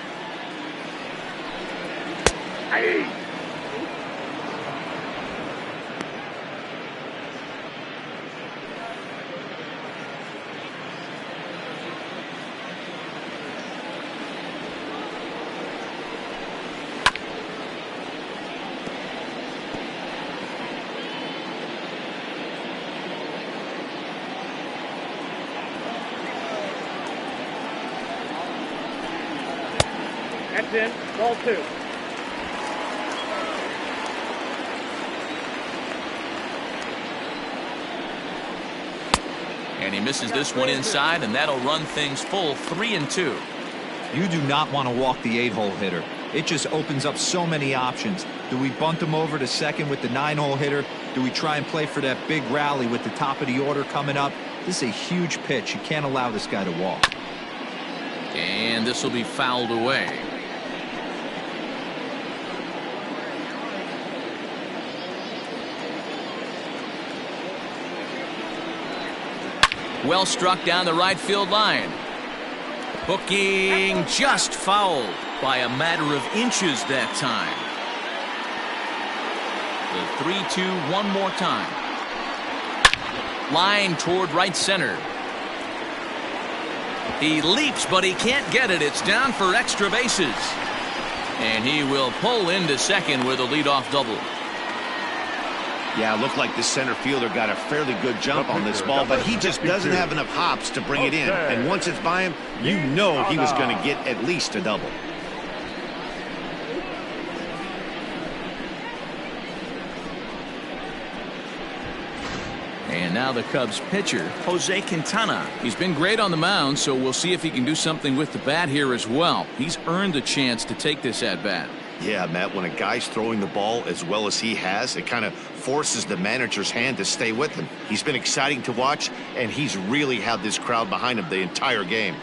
That's in. Ball 2. And he misses this one inside, and that'll run things full. 3-2. You do not want to walk the 8-hole hitter. It just opens up so many options. Do we bunt him over to second with the 9-hole hitter? Do we try and play for that big rally with the top of the order coming up? This is a huge pitch. You can't allow this guy to walk. And this will be fouled away. Well struck down the right field line. Hooking just fouled by a matter of inches that time. The 3-2 one more time. Line toward right center. He leaps, but he can't get it. It's down for extra bases. And he will pull into second with a leadoff double. Yeah, it looked like the center fielder got a fairly good jump on this ball, but he just doesn't have enough hops to bring it in. And once it's by him, you know he was going to get at least a double. And now the Cubs pitcher, Jose Quintana. He's been great on the mound, so we'll see if he can do something with the bat here as well. He's earned a chance to take this at bat. Yeah, Matt, when a guy's throwing the ball as well as he has, it kind of forces the manager's hand to stay with him. He's been exciting to watch, and he's really had this crowd behind him the entire game.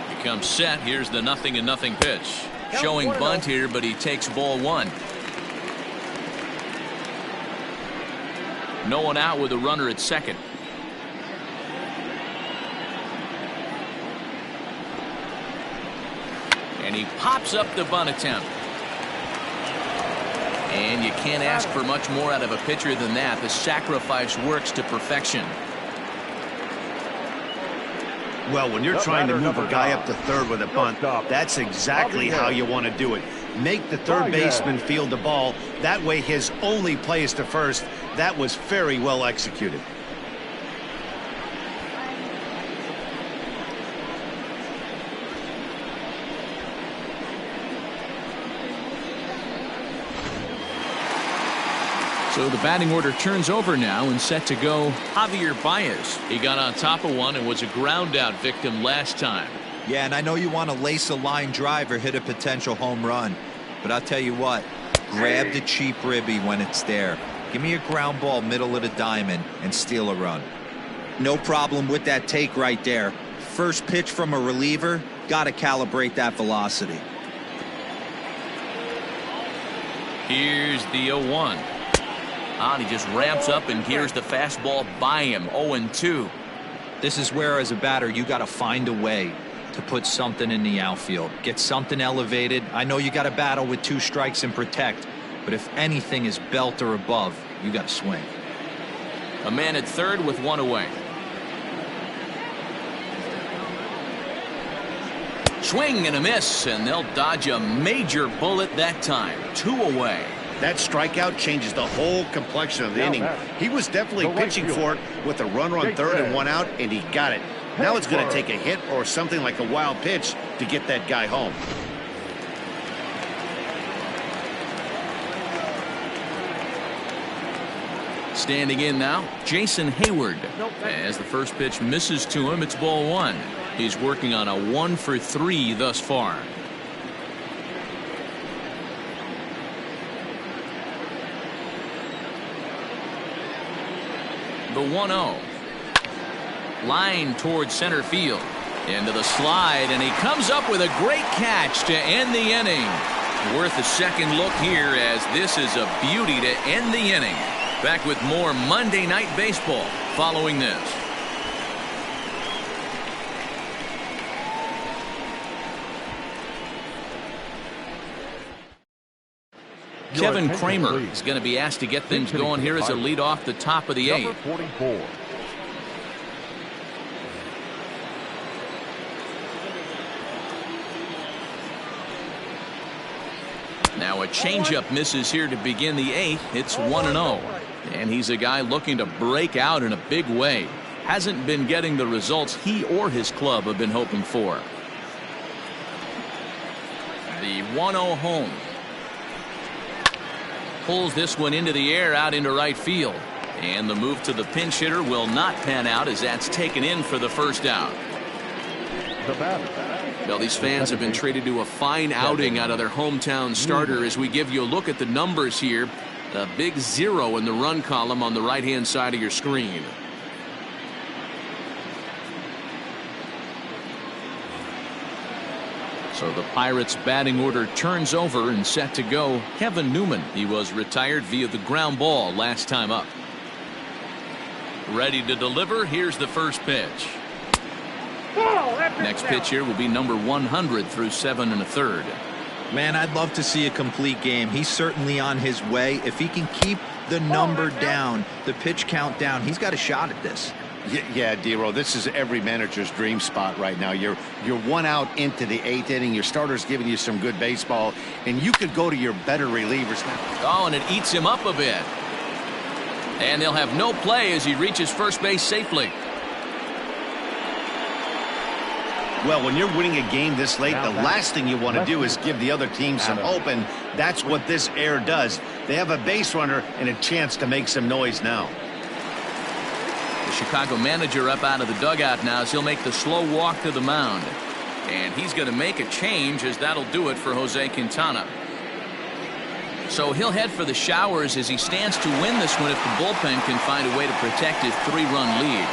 He comes set. Here's the 0-0 pitch. Showing bunt here, but he takes ball 1. No one out with a runner at second. And he pops up the bunt attempt. And you can't ask for much more out of a pitcher than that. The sacrifice works to perfection. Well, when you're trying to move a guy up to third with a bunt, that's exactly how you want to do it. Make the third baseman field the ball. That way his only play is to first. That was very well executed. So the batting order turns over now and set to go Javier Baez. He got on top of one and was a ground out victim last time. Yeah, and I know you want to lace a line drive or hit a potential home run, but I'll tell you what, grab the cheap ribby when it's there. Give me a ground ball middle of the diamond and steal a run. No problem with that take right there. First pitch from a reliever, got to calibrate that velocity. Here's the 0-1. And he just ramps up and here's the fastball by him. 0-2. This is where, as a batter, you got to find a way to put something in the outfield. Get something elevated. I know you got to battle with 2 strikes and protect, but if anything is belt or above, you got to swing. A man at third with 1 away. Swing and a miss, and they'll dodge a major bullet that time. 2 away. That strikeout changes the whole complexion of the inning. He was definitely pitching for it with a runner on third and 1 out, and he got it. Now it's going to take a hit or something like a wild pitch to get that guy home. Standing in now, Jason Hayward. As the first pitch misses to him, it's ball 1. He's working on a 1 for 3 thus far. The 1-0. Line towards center field. Into the slide, and he comes up with a great catch to end the inning. Worth a second look here, as this is a beauty to end the inning. Back with more Monday Night Baseball following this. Kevin Kramer is going to be asked to get things going here as a lead off the top of the 8th. 44. Now a changeup misses here to begin the 8th. It's 1-0. And he's a guy looking to break out in a big way. Hasn't been getting the results he or his club have been hoping for. The 1-0 home. Pulls this one into the air out into right field. And the move to the pinch hitter will not pan out, as that's taken in for the first out. The batter. Well, these fans have been treated to a fine outing out of their hometown starter. As we give you a look at the numbers here, a big 0 in the run column on the right-hand side of your screen. So the Pirates batting order turns over and set to go. Kevin Newman, he was retired via the ground ball last time up. Ready to deliver. Here's the first pitch. Next pitch here will be number 100 through 7 1/3. Man, I'd love to see a complete game. He's certainly on his way. If he can keep the number down, the pitch count down, he's got a shot at this. Yeah, Dero, this is every manager's dream spot right now. You're 1 out into the 8th inning. Your starter's giving you some good baseball, and you could go to your better relievers now. Oh, and it eats him up a bit. And they'll have no play as he reaches first base safely. Well, when you're winning a game this late, the last thing you want to do is give the other team some hope, and that's what this error does. They have a base runner and a chance to make some noise now. The Chicago manager up out of the dugout now, as he'll make the slow walk to the mound. And he's going to make a change, as that'll do it for Jose Quintana. So he'll head for the showers as he stands to win this one if the bullpen can find a way to protect his 3-run lead.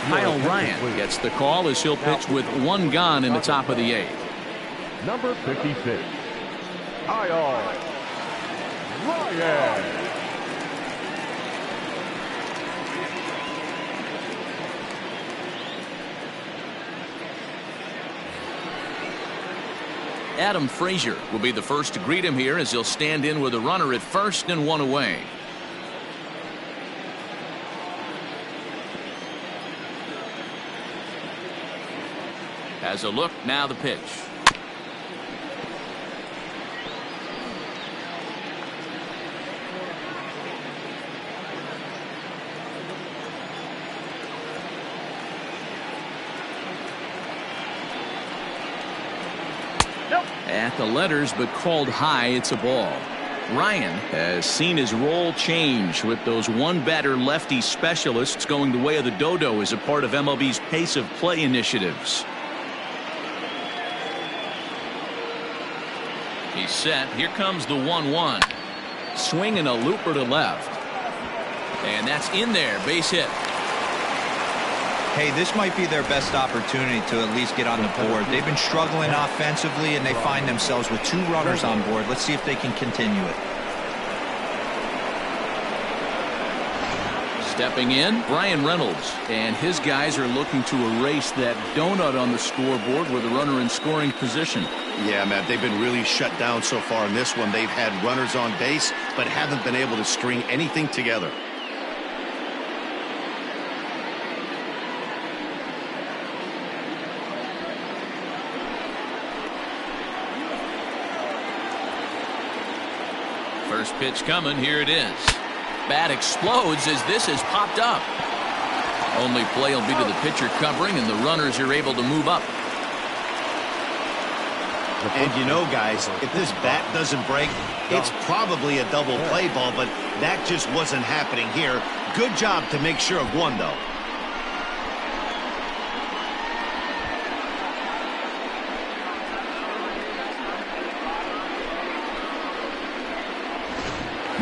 Kyle Ryan gets the call as he'll pitch with 1 gone in the top of the 8th. Number 56. Kyle Ryan. Adam Frazier will be the first to greet him here, as he'll stand in with a runner at first and 1 away. As a look, now the pitch. At the letters, but called high. It's a ball. Ryan has seen his role change, with those one-batter lefty specialists going the way of the dodo as a part of MLB's pace of play initiatives. He's set. Here comes the 1-1. Swing and a looper to left. And that's in there. Base hit. Hey, this might be their best opportunity to at least get on the board. They've been struggling offensively, and they find themselves with 2 runners on board. Let's see if they can continue it. Stepping in, Brian Reynolds, and his guys are looking to erase that donut on the scoreboard with a runner in scoring position. Yeah, Matt, they've been really shut down so far in this one. They've had runners on base, but haven't been able to string anything together. First pitch coming. Here it is. Bat explodes as this has popped up. Only play will be to the pitcher covering, and the runners are able to move up. And you know, guys, if this bat doesn't break, it's probably a double play ball, but that just wasn't happening here. Good job to make sure of one, though.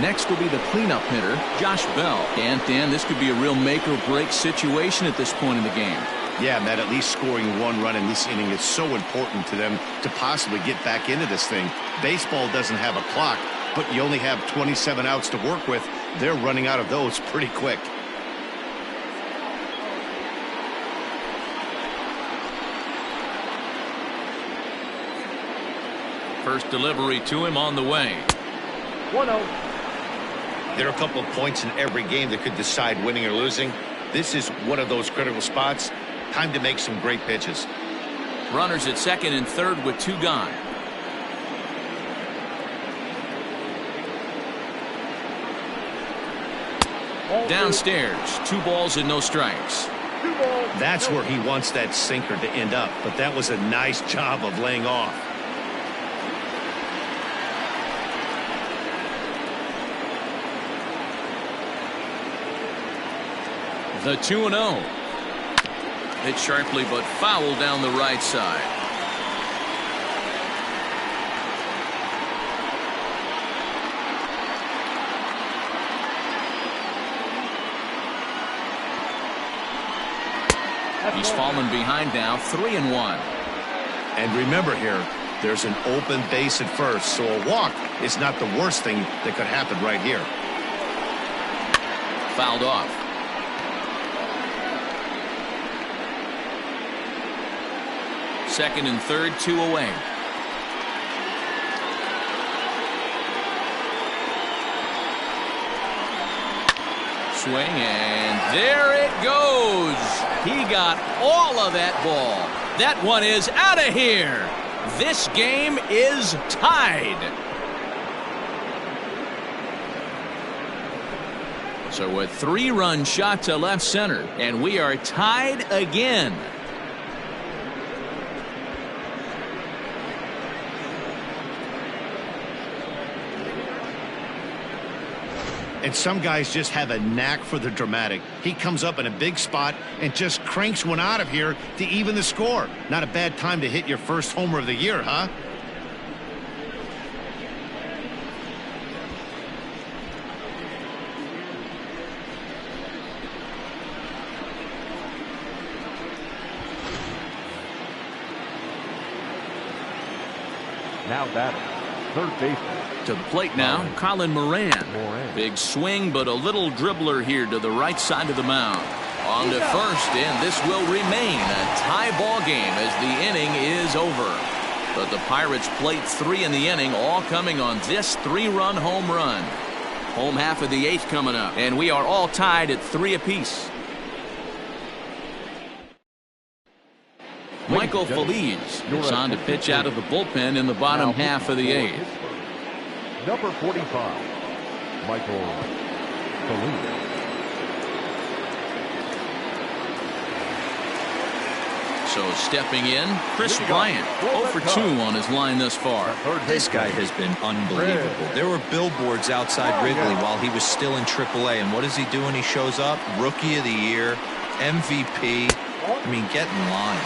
Next will be the cleanup hitter, Josh Bell. And Dan, this could be a real make or break situation at this point in the game. Yeah, Matt, at least scoring one run in this inning is so important to them to possibly get back into this thing. Baseball doesn't have a clock, but you only have 27 outs to work with. They're running out of those pretty quick. First delivery to him on the way. 1-0. There are a couple of points in every game that could decide winning or losing. This is one of those critical spots. Time to make some great pitches. Runners at second and third with two gone. Downstairs, 2 balls and no strikes. That's where he wants that sinker to end up, but that was a nice job of laying off. The 2-0. Hit sharply but foul down the right side. He's fallen behind now, 3-1. And remember here, there's an open base at first, so a walk is not the worst thing that could happen right here. Fouled off. Second and third, 2 away. Swing, and there it goes. He got all of that ball. That one is out of here. This game is tied. So a 3-run shot to left center, and we are tied again. And some guys just have a knack for the dramatic. He comes up in a big spot and just cranks one out of here to even the score. Not a bad time to hit your first homer of the year, huh? Now batting, third baseman. To the plate now, Colin Moran. Big swing, but a little dribbler here to the right side of the mound. On to first, and this will remain a tie ball game as the inning is over. But the Pirates plate 3 in the inning, all coming on this 3-run home run. Home half of the 8th coming up, and we are all tied at 3 apiece. Michael Feliz is on to pitch out of the bullpen in the bottom half of the 8th. Number 45, Michael Feliz. So stepping in, Chris Bryant, 0 for 2 on his line thus far. This guy has been unbelievable. There were billboards outside Wrigley while he was still in AAA, and what does he do when he shows up? Rookie of the Year, MVP. I mean, get in line.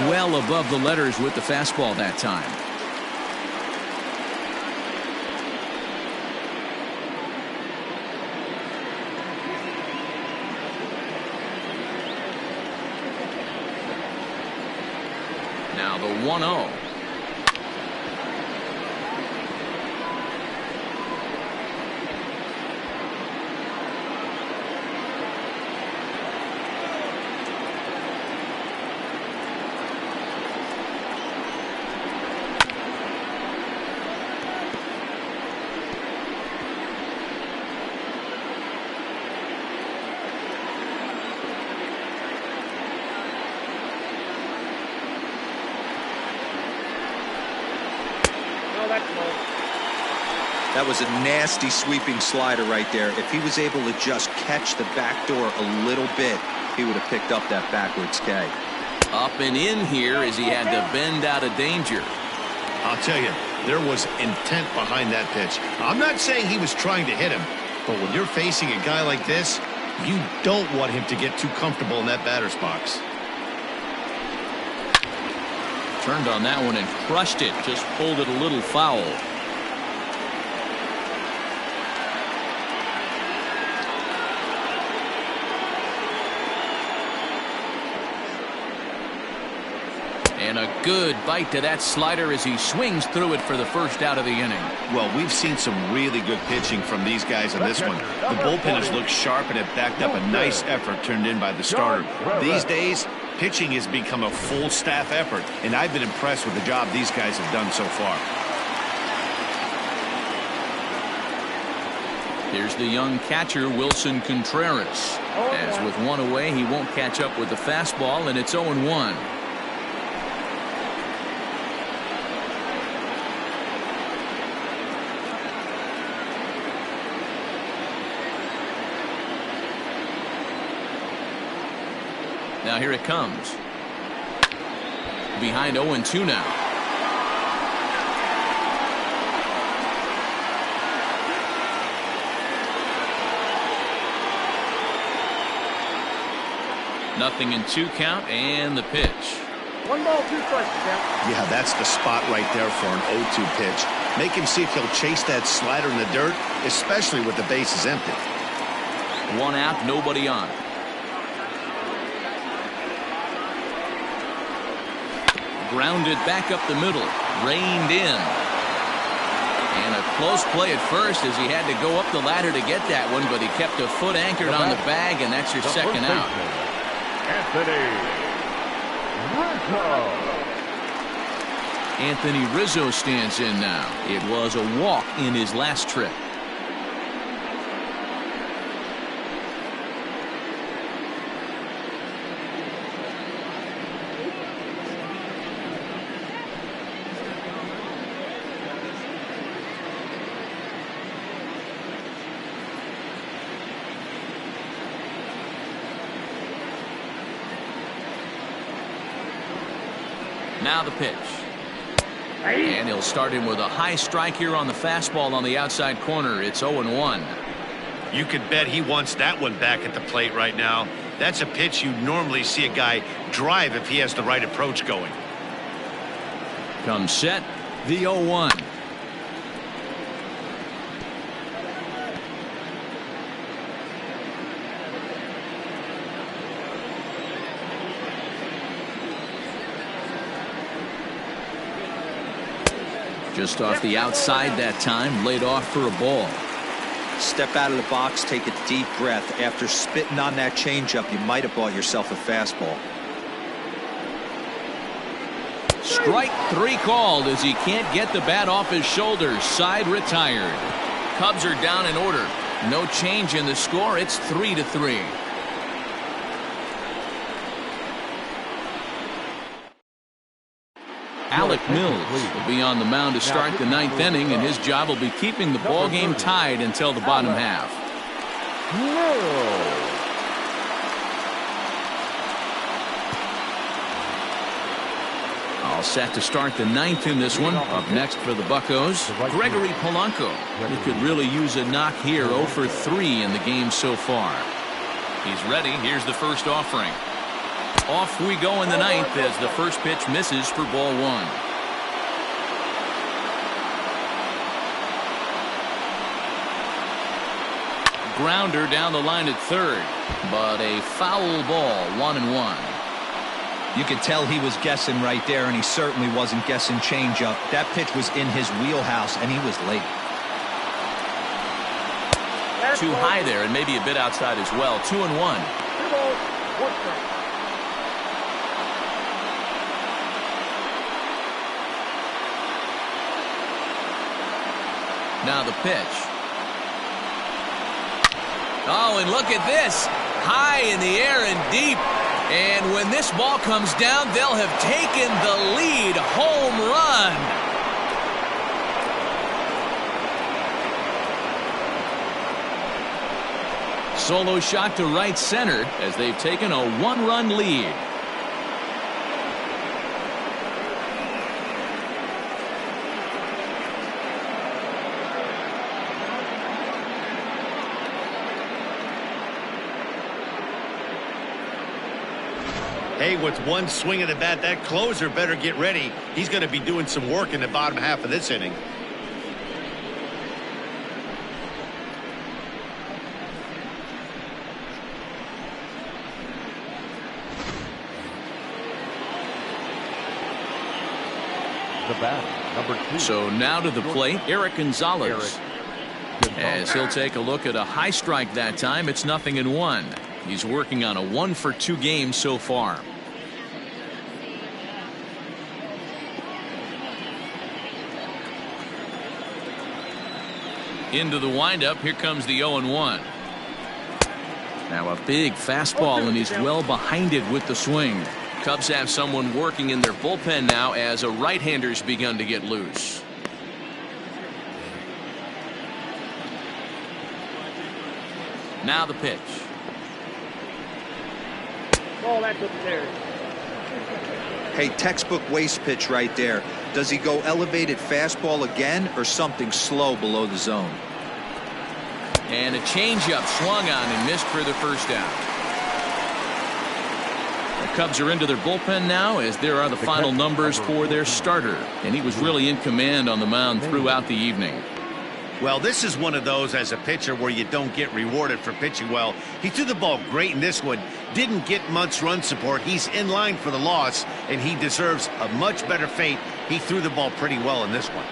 Well above the letters with the fastball that time. Now the 1-0. That was a nasty sweeping slider right there. If he was able to just catch the back door a little bit, he would have picked up that backwards K. Up and in here as he had to bend out of danger. I'll tell you, there was intent behind that pitch. I'm not saying he was trying to hit him, but when you're facing a guy like this, you don't want him to get too comfortable in that batter's box. Turned on that one and crushed it. Just pulled it a little foul. And a good bite to that slider as he swings through it for the first out of the inning. Well, we've seen some really good pitching from these guys on this one. The bullpen has looked sharp and have backed up a nice effort turned in by the starter. These days, pitching has become a full staff effort, and I've been impressed with the job these guys have done so far. Here's the young catcher, Wilson Contreras. As with one away, he won't catch up with the fastball, and it's 0-1. Now here it comes. Behind 0-2 now. Nothing in 2 count and the pitch. 1 ball, 2 strikes. Yeah, that's the spot right there for an 0-2 pitch. Make him see if he'll chase that slider in the dirt, especially with the bases empty. 1 out, nobody on. Grounded back up the middle, reined in. And a close play at first as he had to go up the ladder to get that one, but he kept a foot anchored on the bag, and that's your second out. Anthony Rizzo stands in now. It was a walk in his last trip. Now the pitch. And he'll start him with a high strike here on the fastball on the outside corner. It's 0-1. You could bet he wants that one back at the plate right now. That's a pitch you normally see a guy drive if he has the right approach going. Comes set, the 0-1. Just off the outside that time, laid off for a ball. Step out of the box, take a deep breath. After spitting on that changeup, you might have bought yourself a fastball. Strike 3 called as he can't get the bat off his shoulders. Side retired. Cubs are down in order. No change in the score. It's 3-3. Alec Mills will be on the mound to start the 9th inning, and his job will be keeping the ball game tied until the bottom half. All set to start the 9th in this one. Up next for the Buccos, Gregory Polanco. He could really use a knock here. 0 for 3 in the game so far. He's ready. Here's the first offering. Off we go in the 9th as the first pitch misses for ball 1. Grounder down the line at third, but a foul ball, 1-1. You could tell he was guessing right there, and he certainly wasn't guessing changeup. That pitch was in his wheelhouse, and he was late. Too high there, and maybe a bit outside as well. 2-1. 2 balls, 1 strike. Now the pitch. Oh, and look at this. High in the air and deep. And when this ball comes down, they'll have taken the lead. Home run. solo shot to right center as they've taken a one-run lead. Hey, with one swing of the bat, that closer better get ready. He's going to be doing some work in the bottom half of this inning. The bat, number 2. So now to the plate, Eric Gonzalez. As he'll take a look at a high strike that time, it's 0-1. He's working on a 1-for-2 game so far. Into the windup, here comes the 0-1. Now a big fastball, and he's well behind it with the swing. Cubs have someone working in their bullpen now as a right-hander's begun to get loose. Now the pitch. Ball that to Terry. Hey, textbook waste pitch right there. Does he go elevated fastball again or something slow below the zone? And a changeup swung on and missed for the first out. The Cubs are into their bullpen now as there are the final numbers for their starter. And he was really in command on the mound throughout the evening. Well, this is one of those as a pitcher where you don't get rewarded for pitching well. He threw the ball great in this one. Didn't get much run support. He's in line for the loss, and he deserves a much better fate. He threw the ball pretty well in this one.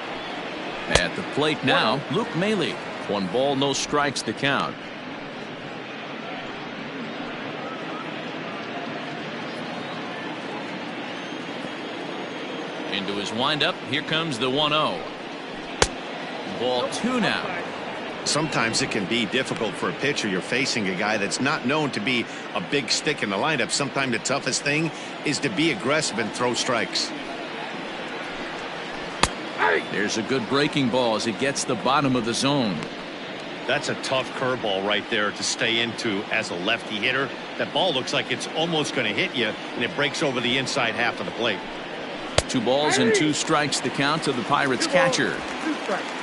At the plate now, Luke Maile. 1 ball, no strikes to count. Into his windup, here comes the 1-0. Ball 2 now. Sometimes it can be difficult for a pitcher. You're facing a guy that's not known to be a big stick in the lineup. Sometimes the toughest thing is to be aggressive and throw strikes. There's a good breaking ball as it gets the bottom of the zone. That's a tough curveball right there to stay into as a lefty hitter. That ball looks like it's almost going to hit you, and it breaks over the inside half of the plate. 2 balls and 2 strikes to count to the Pirates catcher. 2 strikes.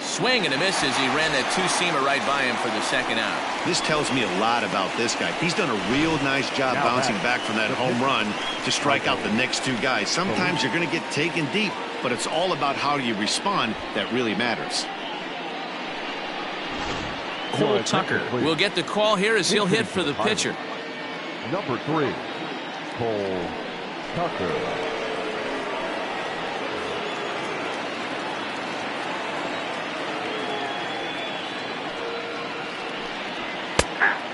Swing and a miss as he ran that 2-seamer right by him for the second out. This tells me a lot about this guy. He's done a real nice job bouncing back from that home run to strike out the next 2 guys. Sometimes you're going to get taken deep, but it's all about how you respond that really matters. Cole Tucker will get the call here as he'll hit for the pitcher. Number 3, Cole Tucker.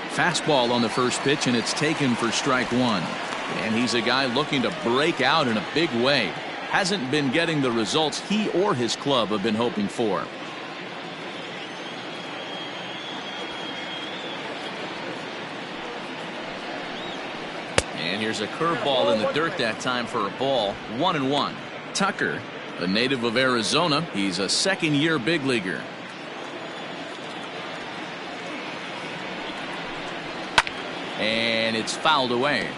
Fastball on the first pitch, and it's taken for strike 1. And he's a guy looking to break out in a big way. Hasn't been getting the results he or his club have been hoping for. And here's a curveball in the dirt that time for a ball. 1-1. Tucker, a native of Arizona, he's a second-year big leaguer. And it's fouled away.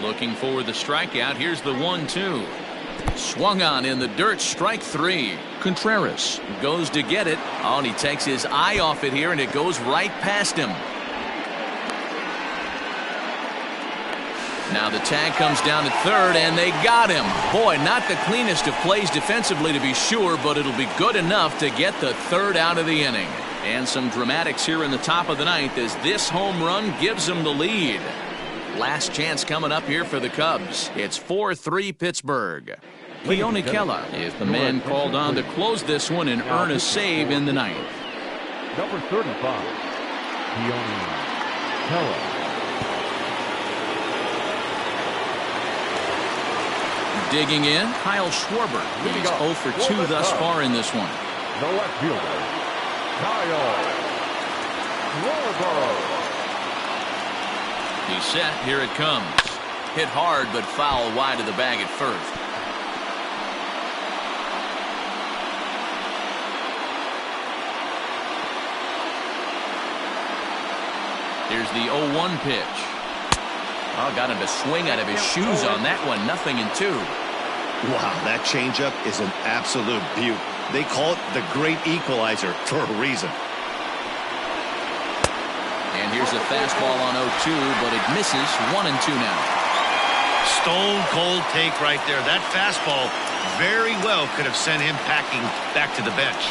Looking for the strikeout. Here's the 1-2. Swung on in the dirt, strike 3. Contreras goes to get it. Oh, and he takes his eye off it here, and it goes right past him. Now the tag comes down to third, and they got him. Boy, not the cleanest of plays defensively to be sure, but it'll be good enough to get the third out of the inning. And some dramatics here in the top of the ninth as this home run gives them the lead. Last chance coming up here for the Cubs. It's 4-3 Pittsburgh. Keone Kela is the man called on to close this one and earn a save in the ninth. Number 35, Keone Kela. Digging in, Kyle Schwarber. He's 0 for 2 thus far in this one. The left fielder, Kyle Schwarber. He's set. Here it comes. Hit hard, but foul wide of the bag at first. Here's the 0-1 pitch. Oh, got him to swing out of his shoes on that one. 0-2. Wow, that changeup is an absolute beaut. They call it the great equalizer for a reason. And here's a fastball on 0-2, but it misses. 1-2 now. Stone cold take right there. That fastball very well could have sent him packing back to the bench.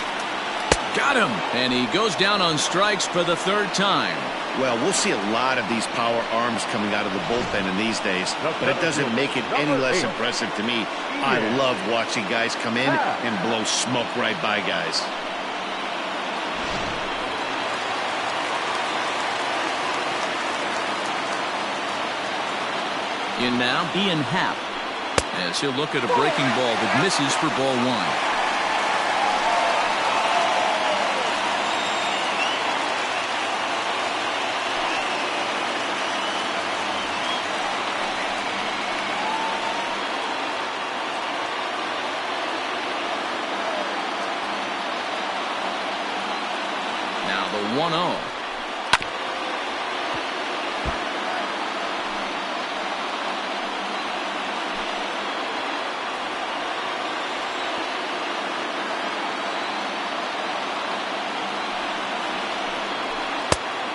Got him. And he goes down on strikes for the third time. Well, we'll see a lot of these power arms coming out of the bullpen in these days, but it doesn't make it any less impressive to me. I love watching guys come in and blow smoke right by guys. In now, Ian Happ, as he'll look at a breaking ball that misses for ball 1. Now the 1-0.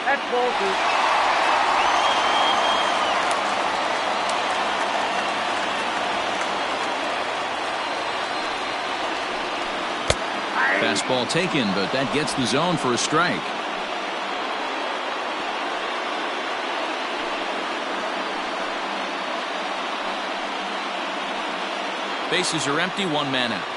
That's ball 2. Fastball taken, but that gets the zone for a strike. Bases are empty, 1 man out.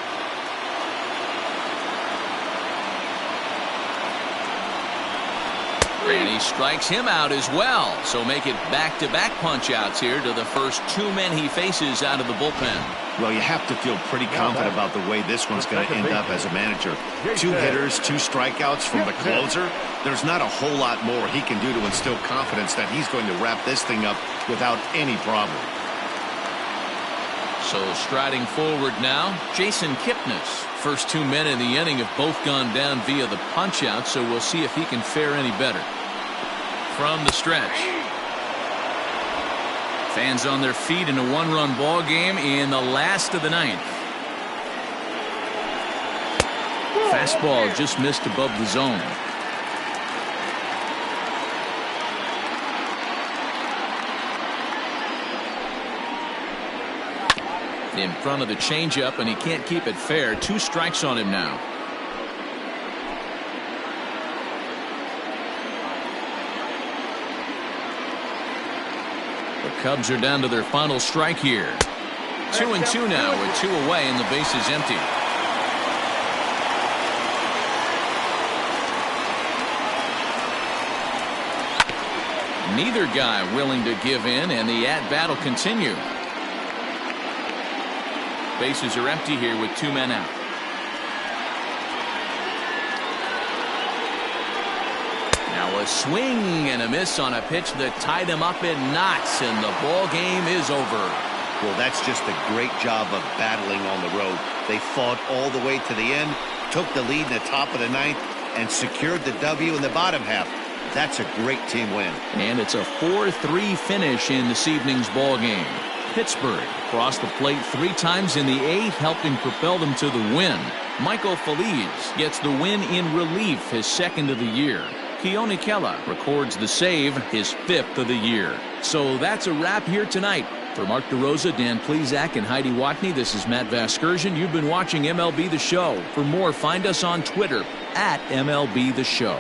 And he strikes him out as well. So make it back-to-back punch-outs here to the first 2 men he faces out of the bullpen. Well, you have to feel pretty confident about the way this one's going to end up as a manager. 2 hitters, 2 strikeouts from the closer. There's not a whole lot more he can do to instill confidence that he's going to wrap this thing up without any problem. So striding forward now, Jason Kipnis. First 2 men in the inning have both gone down via the punch-out, so we'll see if he can fare any better. From the stretch. Fans on their feet in a 1-run ball game in the last of the 9th. Fastball just missed above the zone. In front of the changeup, and he can't keep it fair. 2 strikes on him now. The Cubs are down to their final strike here. 2-2 now with 2 away and the base is empty. Neither guy willing to give in, and the at-bat will continue. Bases are empty here with 2 men out. Now a swing and a miss on a pitch that tied him up in knots, and the ball game is over. Well, that's just a great job of battling on the road. They fought all the way to the end, took the lead in the top of the 9th, and secured the W in the bottom half. That's a great team win. And it's a 4-3 finish in this evening's ball game. Pittsburgh crossed the plate 3 times in the 8th, helping propel them to the win. Michael Feliz gets the win in relief, his 2nd of the year. Keone Kela records the save, his 5th of the year. So that's a wrap here tonight. For Mark DeRosa, Dan Plesac, and Heidi Watney, this is Matt Vasgersian. You've been watching MLB The Show. For more, find us on Twitter @MLB The Show.